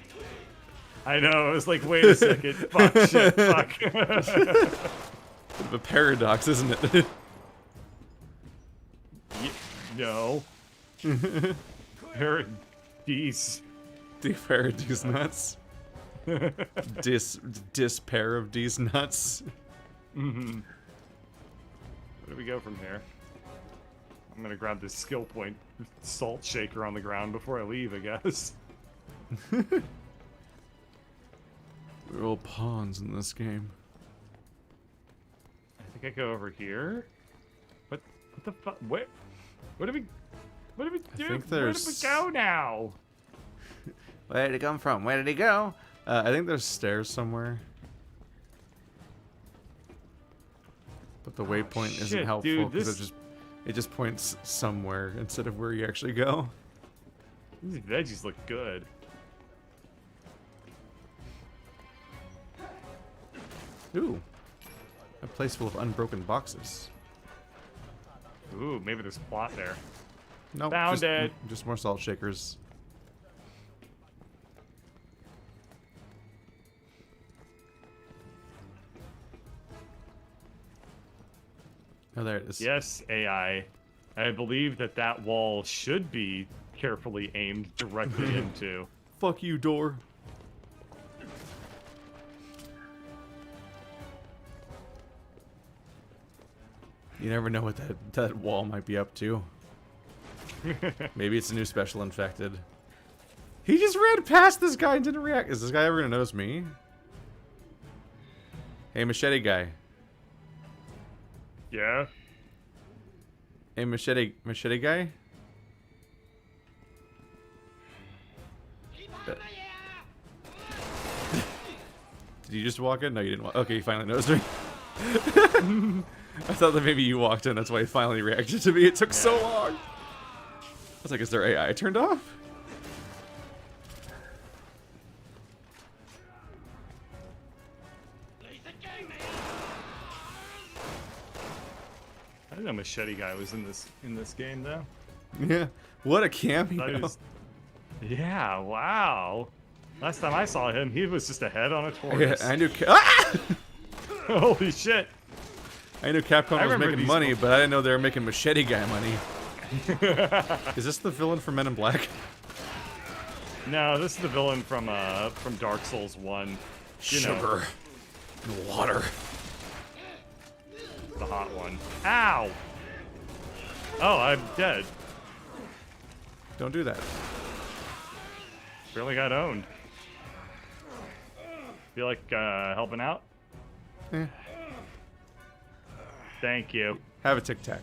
I know, I was like, wait a second, fuck, shit, fuck. Bit of a paradox, isn't it? No. Paradise. The paradise nuts. Dis pair of these nuts. Mm-hmm. Where do we go from here? I'm gonna grab this skill point salt shaker on the ground before I leave, I guess. We're all pawns in this game. I think I go over here. What the fuck? What do we do? think Where did we there's- go now? Where did it come from? Where did he go? I think there's stairs somewhere. But the waypoint isn't shit, helpful dude, because it just points somewhere instead of where you actually go. These veggies look good. Ooh. A place full of unbroken boxes. Ooh, maybe there's plot there. Nope. Found it. Just more salt shakers. Oh, there it is. Yes, AI. I believe that wall should be carefully aimed directly into. Fuck you, door. You never know what that wall might be up to. Maybe it's a new special infected. He just ran past this guy and didn't react. Is this guy ever gonna notice me? Hey, machete guy. Yeah? Hey, machete guy. Did you just walk in? No, you didn't walk. Okay, you finally noticed me. I thought that maybe you walked in. That's why he finally reacted to me. It took so long. I was like, is their AI turned off? I didn't know Machete Guy was in this game though. Yeah. What a Thought he cameo. was- Yeah, wow. Last time I saw him, he was just a head on a Yeah, tortoise. I knew. Ah! Holy shit. I knew Capcom was remember making these money, before. but I didn't know they were making Machete Guy money. Is this the villain from Men in Black? No, this is the villain from Dark Souls 1. You know, Sugar and water. the hot one. Ow! Oh, I'm dead. Don't do that. Really got owned. Feel like helping out? Eh. Thank you. Have a tic tac.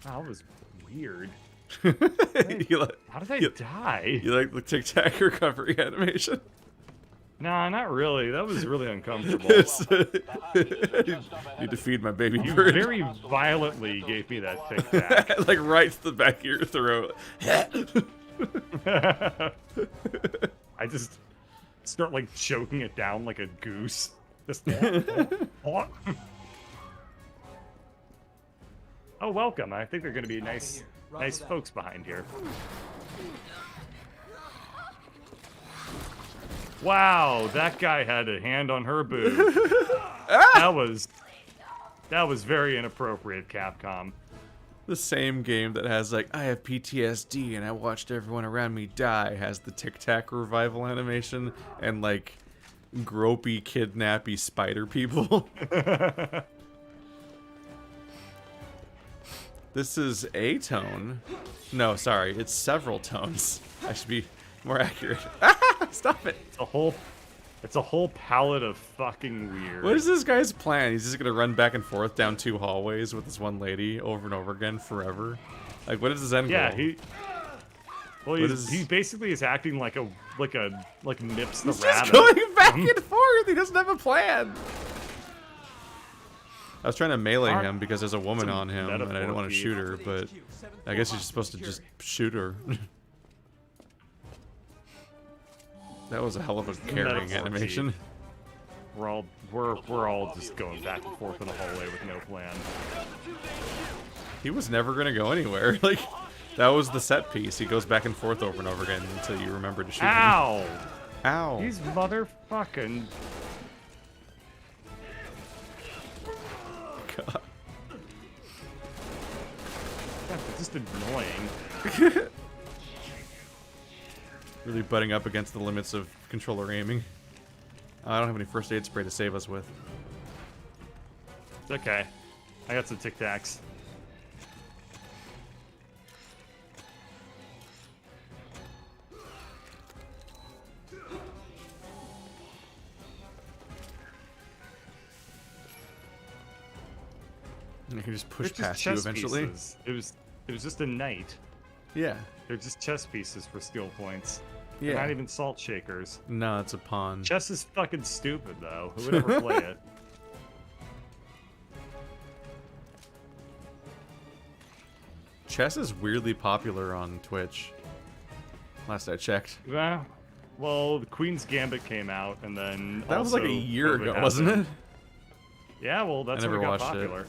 That was weird. you like, How did I you- die? You like the tic tac recovery animation? Nah, not really. That was really uncomfortable. You defeat my baby You bird. very violently gave me that tic tac. Like right to the back of your throat. I just start like choking it down like a goose. Just Oh, welcome. I think they're going to be nice folks behind here. Wow, that guy had a hand on her boob. That was very inappropriate, Capcom. The same game that has like, I have PTSD and I watched everyone around me die has the Tic Tac revival animation and like gropey, kidnappy spider people. This is a tone. No, sorry, it's several tones. I should be more accurate. Stop it! It's a whole palette of fucking weird. What is this guy's plan? He's just gonna run back and forth down 2 hallways with this one lady over and over again forever? Like, what is his end Yeah, goal? Well, he basically is acting like Nips the He's rabbit. just going back and forth. He doesn't have a plan. I was trying to melee him because there's a woman on him, and I didn't want to shoot her, but I guess you're supposed to just shoot her. That was a hell of a carrying Metaphor, animation. Chief. We're all just going back and forth in a hallway with no plan. He was never gonna go anywhere. Like, that was the set piece. He goes back and forth over and over again until you remember to shoot him. Ow! Ow! He's motherfucking. God. That's just annoying. Really butting up against the limits of controller aiming. I don't have any first aid spray to save us with. It's okay. I got some Tic Tacs. I can just push They're just past you chess eventually. pieces. It was just a knight. Yeah. They're just chess pieces for skill points. Yeah. They're not even salt shakers. No, it's a pawn. Chess is fucking stupid, though. Who would ever play it? Chess is weirdly popular on Twitch. Last I checked. Well, the Queen's Gambit came out, and then That was like a also year COVID ago, happened. wasn't it? Yeah, well, that's I when never it got watched it. popular.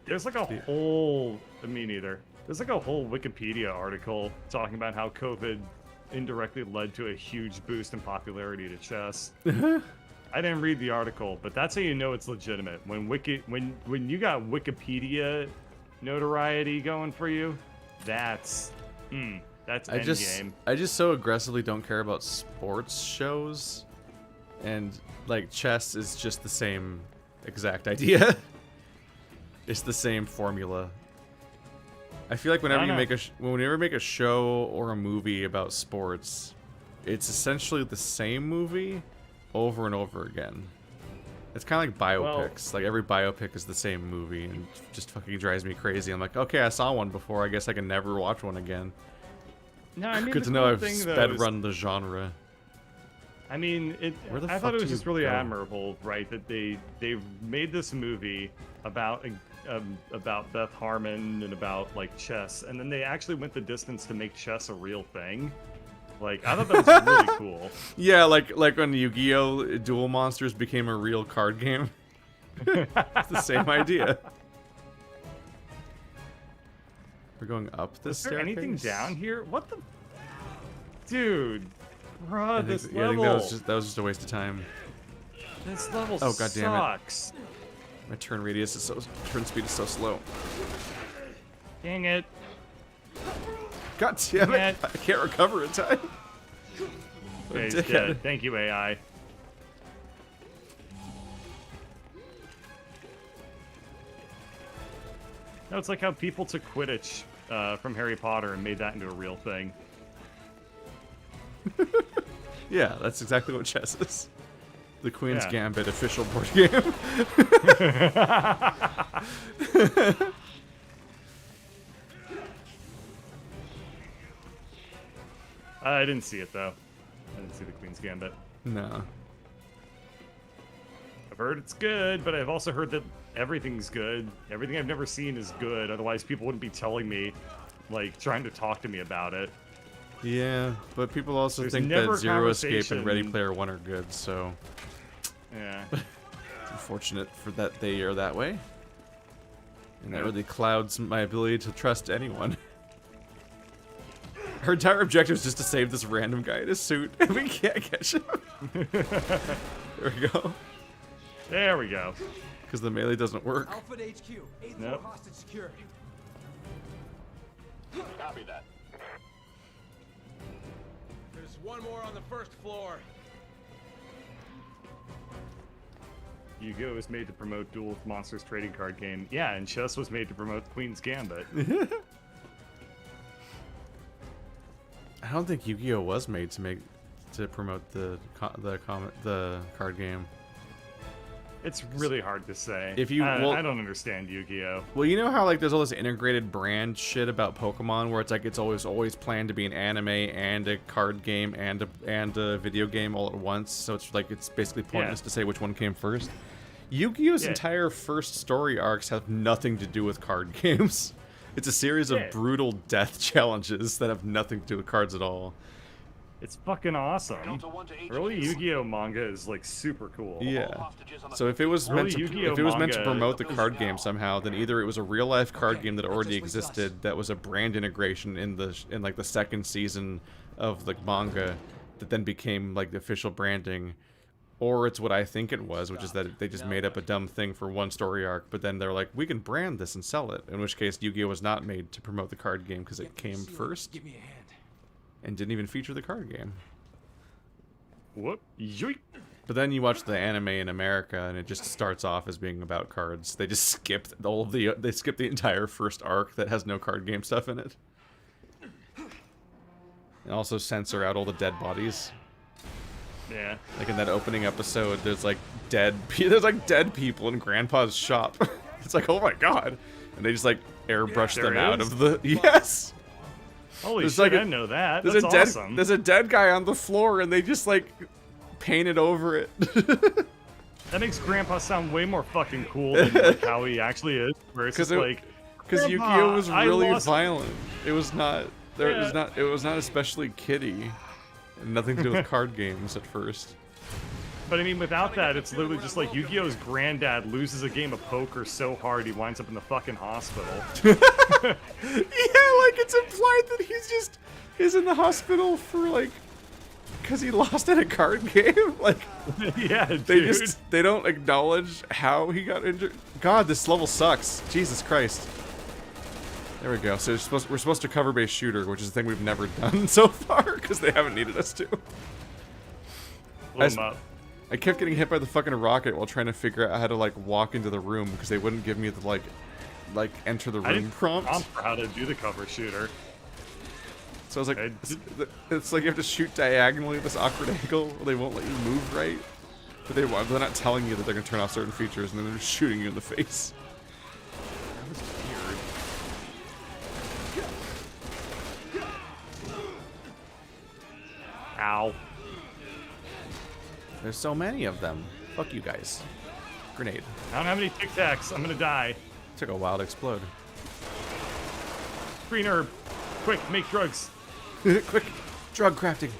There's like a whole... Me neither. There's like a whole Wikipedia article talking about how COVID indirectly led to a huge boost in popularity to chess. I didn't read the article, but that's how you know it's legitimate. When when you got Wikipedia notoriety going for you, that's endgame. I just so aggressively don't care about sports shows, and like chess is just the same exact idea. It's the same formula. I feel like whenever you make a show or a movie about sports, it's essentially the same movie over and over again. It's kind of like biopics. Like every biopic is the same movie, and it just fucking drives me crazy. I'm like, okay, I saw one before. I guess I can never watch one again. No, I mean, good to know I've sped run the genre. I mean, I thought it was just really admirable, right? That they made this movie about Beth Harmon and about like chess, and then they actually went the distance to make chess a real thing. Like, I thought that was really cool. Yeah, like when Yu-Gi-Oh! Duel Monsters became a real card game. It's the same idea. We're going up this staircase? Is there anything down here? What the... Dude. Bruh, this I think level... that was just a waste of time. This level Oh, God damn it. sucks. My turn radius is turn speed is so slow. Dang it. God damn it. I can't recover in time. Okay, he's dead. Thank you, AI. No, it's like how people took Quidditch from Harry Potter and made that into a real thing. Yeah, that's exactly what chess is. The Queen's Gambit official board game. I didn't see it, though. I didn't see the Queen's Gambit. No. I've heard it's good, but I've also heard that everything's good. Everything I've never seen is good. Otherwise, people wouldn't be telling me, like, trying to talk to me about it. Yeah, but people also There's think never that Zero Escape and Ready conversation. Player One are good, so... Yeah. It's unfortunate for that they are that way. And that really clouds my ability to trust anyone. Her entire objective is just to save this random guy in a suit, and we can't catch him. There we go. There we go. Because the melee doesn't work. Alpha to HQ. 8th Nope. floor hostage secured. Copy that. There's one more on the first floor. Yu-Gi-Oh! Was made to promote Duel Monsters trading card game. Yeah, and chess was made to promote Queen's Gambit. I don't think Yu-Gi-Oh was made to promote the card game. It's really hard to say. I I don't understand Yu-Gi-Oh. Well, you know how like there's all this integrated brand shit about Pokemon, where it's like it's always planned to be an anime and a card game and a video game all at once. So it's like it's basically pointless to say which one came first. Yu-Gi-Oh's entire first story arcs have nothing to do with card games. It's a series of brutal death challenges that have nothing to do with cards at all. It's fucking awesome. Early Yu-Gi-Oh manga is like super cool. Yeah. So if it was meant to promote the card game somehow, then either it was a real life card game that already existed that was a brand integration in like the second season of the manga that then became like the official branding, or it's what I think it was, which is that they just made up a dumb thing for one story arc, but then they're like, we can brand this and sell it. In which case, Yu-Gi-Oh was not made to promote the card game because it came first. Give me a hand. And didn't even feature the card game. Whoop. Yoink. But then you watch the anime in America, and it just starts off as being about cards. They just skip they skip the entire first arc that has no card game stuff in it, and also censor out all the dead bodies. Yeah. Like in that opening episode, there's like dead people in Grandpa's shop. It's like, oh my god, and they just like airbrush them out of the yes. Holy There's shit! like I didn't know that. There's That's awesome. There's a dead guy on the floor, and they just like painted over it. That makes Grandpa sound way more fucking cool than like how he actually is. Where it's just like, because Yu-Gi-Oh was really violent. It was not. It was not especially kiddie. Nothing to do with card games at first. But I mean, without that, it's literally just like Yu-Gi-Oh's granddad loses a game of poker so hard he winds up in the fucking hospital. Yeah, like it's implied that he's in the hospital for like because he lost at a card game. Like, yeah, dude. They don't acknowledge how he got injured. God, this level sucks. Jesus Christ. There we go. So we're supposed to cover base shooter, which is a thing we've never done so far because they haven't needed us to. I kept getting hit by the fucking rocket while trying to figure out how to like walk into the room because they wouldn't give me the like enter the room prompt. For how to do the cover shooter. So I was like, it's like you have to shoot diagonally at this awkward angle. They won't let you move right, but they're not telling you that they're gonna turn off certain features, and then they're just shooting you in the face. That was weird. Ow. There's so many of them. Fuck you guys. Grenade. I don't have any Tic Tacs. I'm gonna die. Took a while to explode. Green herb. Quick, make drugs. Quick, drug crafting.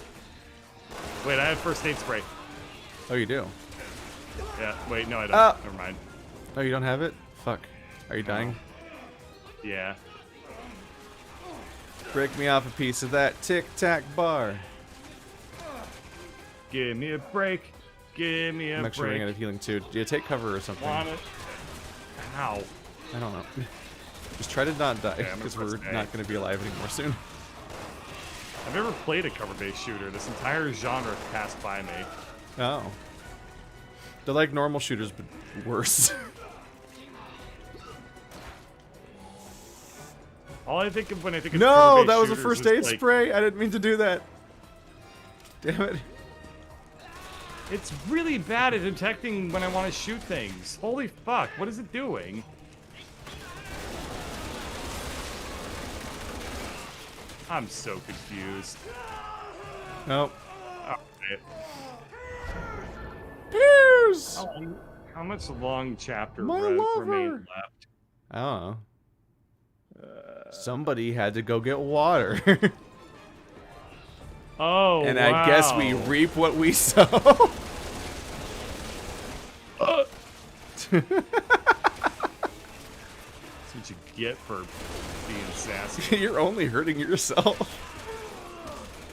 Wait, I have first aid spray. Oh, you do? Yeah, wait, no I don't. Never mind. Oh, you don't have it? Fuck. Are you dying? Yeah. Break me off a piece of that Tic Tac bar. Give me a break. Give me a break. I'm actually running out of healing too. Do you take cover or something? Want it? Ow. I don't know. Just try to not die, because we're not going to be alive anymore soon. I've never played a cover-based shooter. This entire genre passed by me. Oh. They're like normal shooters, but worse. All I think of when I think of no, cover-based that was a shooters first aid is, like, spray. I didn't mean to do that. Damn it. It's really bad at detecting when I want to shoot things. Holy fuck, what is it doing? I'm so confused. Nope. Alright. Piers! How much long chapter My remained left? I don't know. Somebody had to go get water. Oh, and wow. I guess we reap what we sow. That's what you get for being sassy. You're only hurting yourself.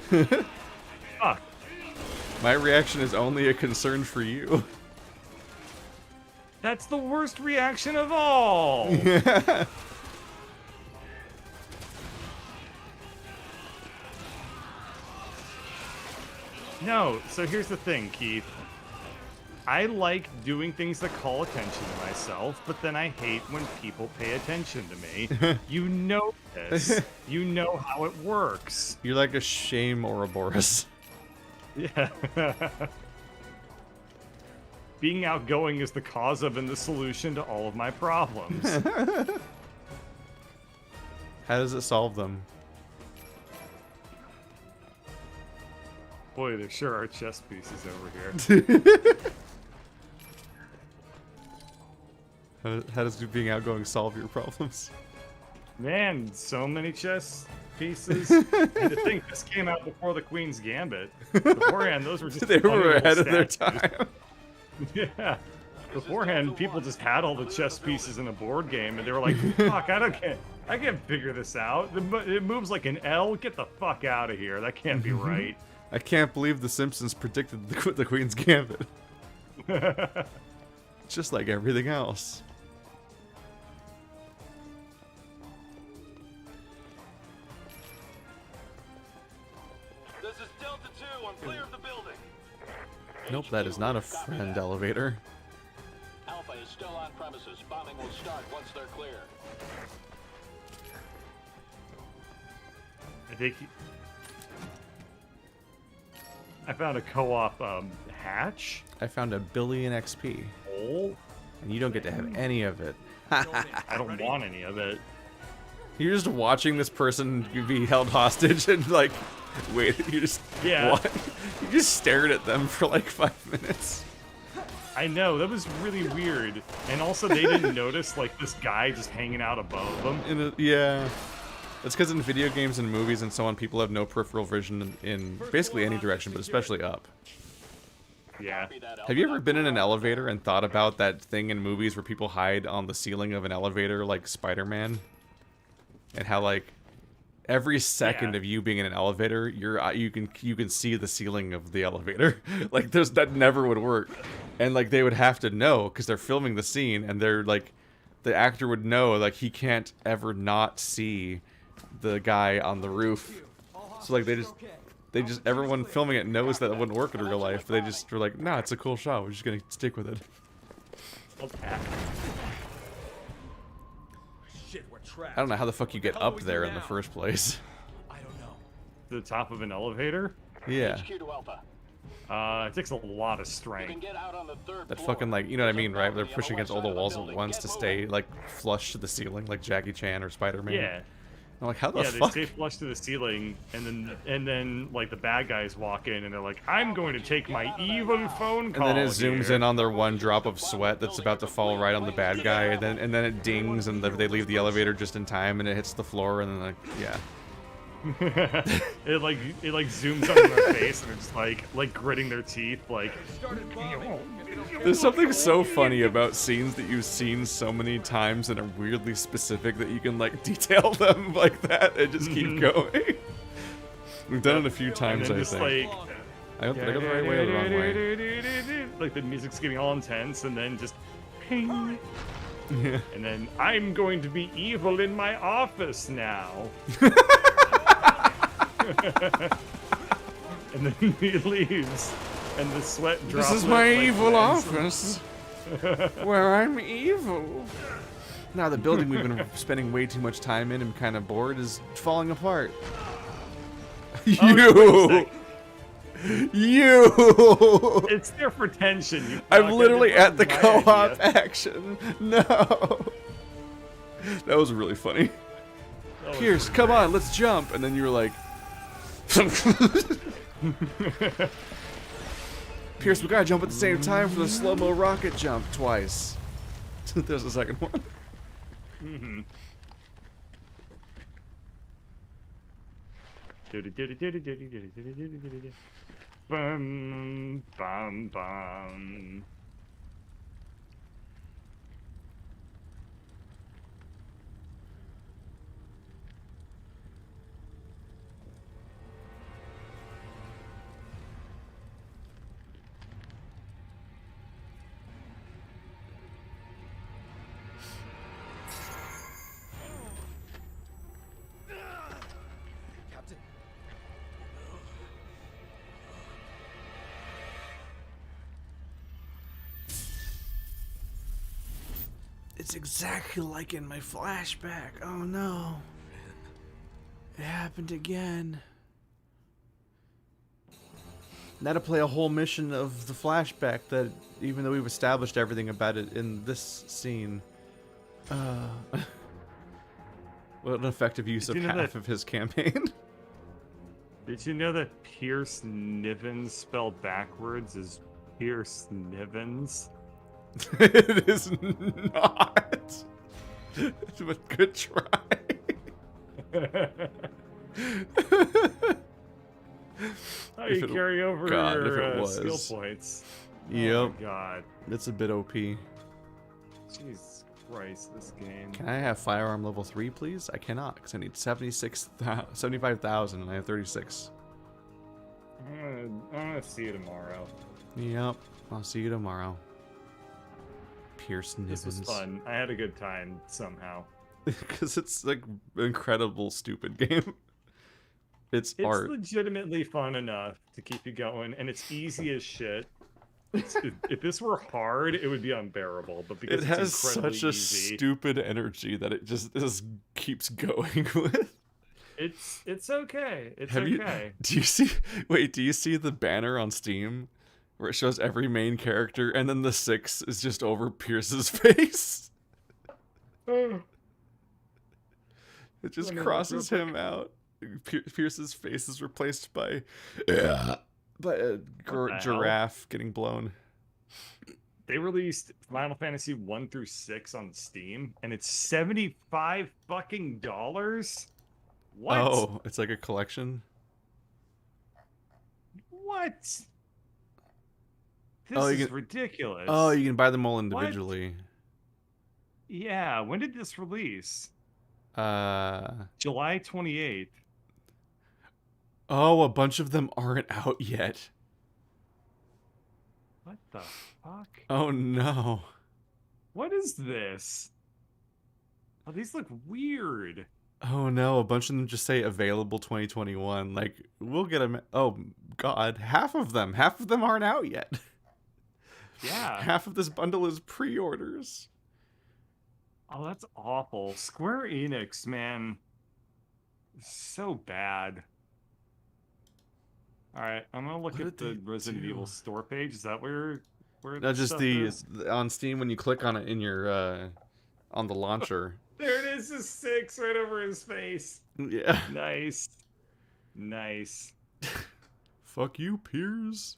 Fuck. My reaction is only a concern for you. That's the worst reaction of all. No, so here's the thing, Keith. I like doing things that call attention to myself, but then I hate when people pay attention to me. You know this. You know how it works. You're like a shame Ouroboros. Yeah. Being outgoing is the cause of and the solution to all of my problems. How does it solve them? Boy, there sure are chess pieces over here. How does being outgoing solve your problems? Man, so many chess pieces. And to think this came out before the Queen's Gambit. Beforehand, those were just they funny were little ahead of their statues. time. Yeah. Beforehand, people just had all the chess pieces in a board game, and they were like, "Fuck, I can't figure this out. It moves like an L. Get the fuck out of here. That can't be right." I can't believe The Simpsons predicted the Queen's Gambit. Just like everything else. This is Delta 2. I'm clear of the building. Nope, that is not a friend elevator. Alpha is still on premises. Bombing will start once they're clear. I think I found a co-op hatch. I found a billion XP, Oh, and you don't get to have any of it. I don't want any of it. You're just watching this person be held hostage and like, wait, you just what? You just stared at them for like 5 minutes. I know, that was really weird. And also they didn't notice like this guy just hanging out above them. Yeah. It's because in video games and movies and so on, people have no peripheral vision in basically any direction, but especially up. Yeah. Have you ever been in an elevator and thought about that thing in movies where people hide on the ceiling of an elevator like Spider-Man? And how like every second of you being in an elevator, you can see the ceiling of the elevator. Like that never would work. And like they would have to know because they're filming the scene and they're like the actor would know like he can't ever not see the guy on the roof. So like they just everyone filming it knows that it wouldn't work in real life, but they just were like, nah, it's a cool shot, we're just gonna stick with it. Okay. Shit, we're trapped. I don't know how the fuck you get up there in the first place. I don't know. To the top of an elevator? Yeah. HQ to Alpha. It takes a lot of You strength. can get out on the third That floor. fucking like, you know what I mean, right? They're On the pushing west against all the side of walls at building. once Get to stay moving. like flush to the ceiling, like Jackie Chan or Spider-Man. Yeah. I'm like, how the Yeah, fuck? they stay flush to the ceiling, and then like the bad guys walk in, and they're like, "I'm going to take my evil phone call." And then it zooms here." in on their one drop of sweat that's about to fall right on the bad guy, and then it dings, and they leave the elevator just in time, and it hits the floor, and then like, yeah. it like zooms on their face, and it's like gritting their teeth, like. There's something so funny about scenes that you've seen so many times and are weirdly specific that you can like detail them like that and just keep going. We've done it a few times, I just think. like. I hope they go the right way or the wrong way. Like the music's getting all intense, and then just ping. Yeah. And then I'm going to be evil in my office now. And then he leaves, and the sweat drops. This is my evil office, where I'm evil. Now the building we've been spending way too much time in and kind of bored is falling apart. You! It's there for tension. I'm literally at the co-op action. No. That was really funny. Pierce, come on, let's jump. And then you were like... Pierce, we gotta jump at the same time for the slow-mo rocket jump twice. There's the second one. Mm-hmm. Bum, bum, bum. Captain. It's exactly like in my flashback. Oh no. It happened again. Now to play a whole mission of the flashback that, even though we've established everything about it in this scene. What an effective use of half of his campaign. Did you know that Pierce Nivens spelled backwards is Pierce Nivens? It is not. But good try. How you carry over God, if your it was. skill points? Yep. Oh my god. It's a bit OP. Jesus Christ, this game. Can I have firearm level 3, please? I cannot, because I need 75,000 and I have 36. I'm gonna see you tomorrow. Yep. I'll see you tomorrow. Pierce Nivens. This was fun. I had a good time somehow. Because it's like an incredible stupid game. It's art. legitimately fun enough to keep you going, and it's easy as shit. If this were hard, it would be unbearable. But because It it's has incredibly such a easy, stupid energy that it just keeps going with. it's okay. It's Have you? okay. Do you see? Wait, do you see the banner on Steam where it shows every main character, and then the 6 is just over Pierce's face? It just Let me look crosses real him out. Pierce's face is replaced by a the hell? giraffe getting blown. They released Final Fantasy 1 through 6 on Steam, and it's $75 fucking dollars. What? Oh, it's like a collection. What? This Oh, you is can- ridiculous. Oh, you can buy them all individually. Yeah, when did this release? July 28th. Oh, a bunch of them aren't out yet. What the fuck? Oh no. What is this? Oh, these look weird. Oh no, a bunch of them just say available 2021. Like, we'll get them. Oh god, half of them aren't out yet. Yeah. Half of this bundle is pre-orders. Oh, that's awful. Square Enix, man. So bad. Alright, I'm gonna look What at did the they Resident do? Evil store page. Is that where No, the just stuff the is? on Steam when you click on it in your on the launcher. There it is, the 6 right over his face. Yeah. Nice. Nice. Fuck you, Piers.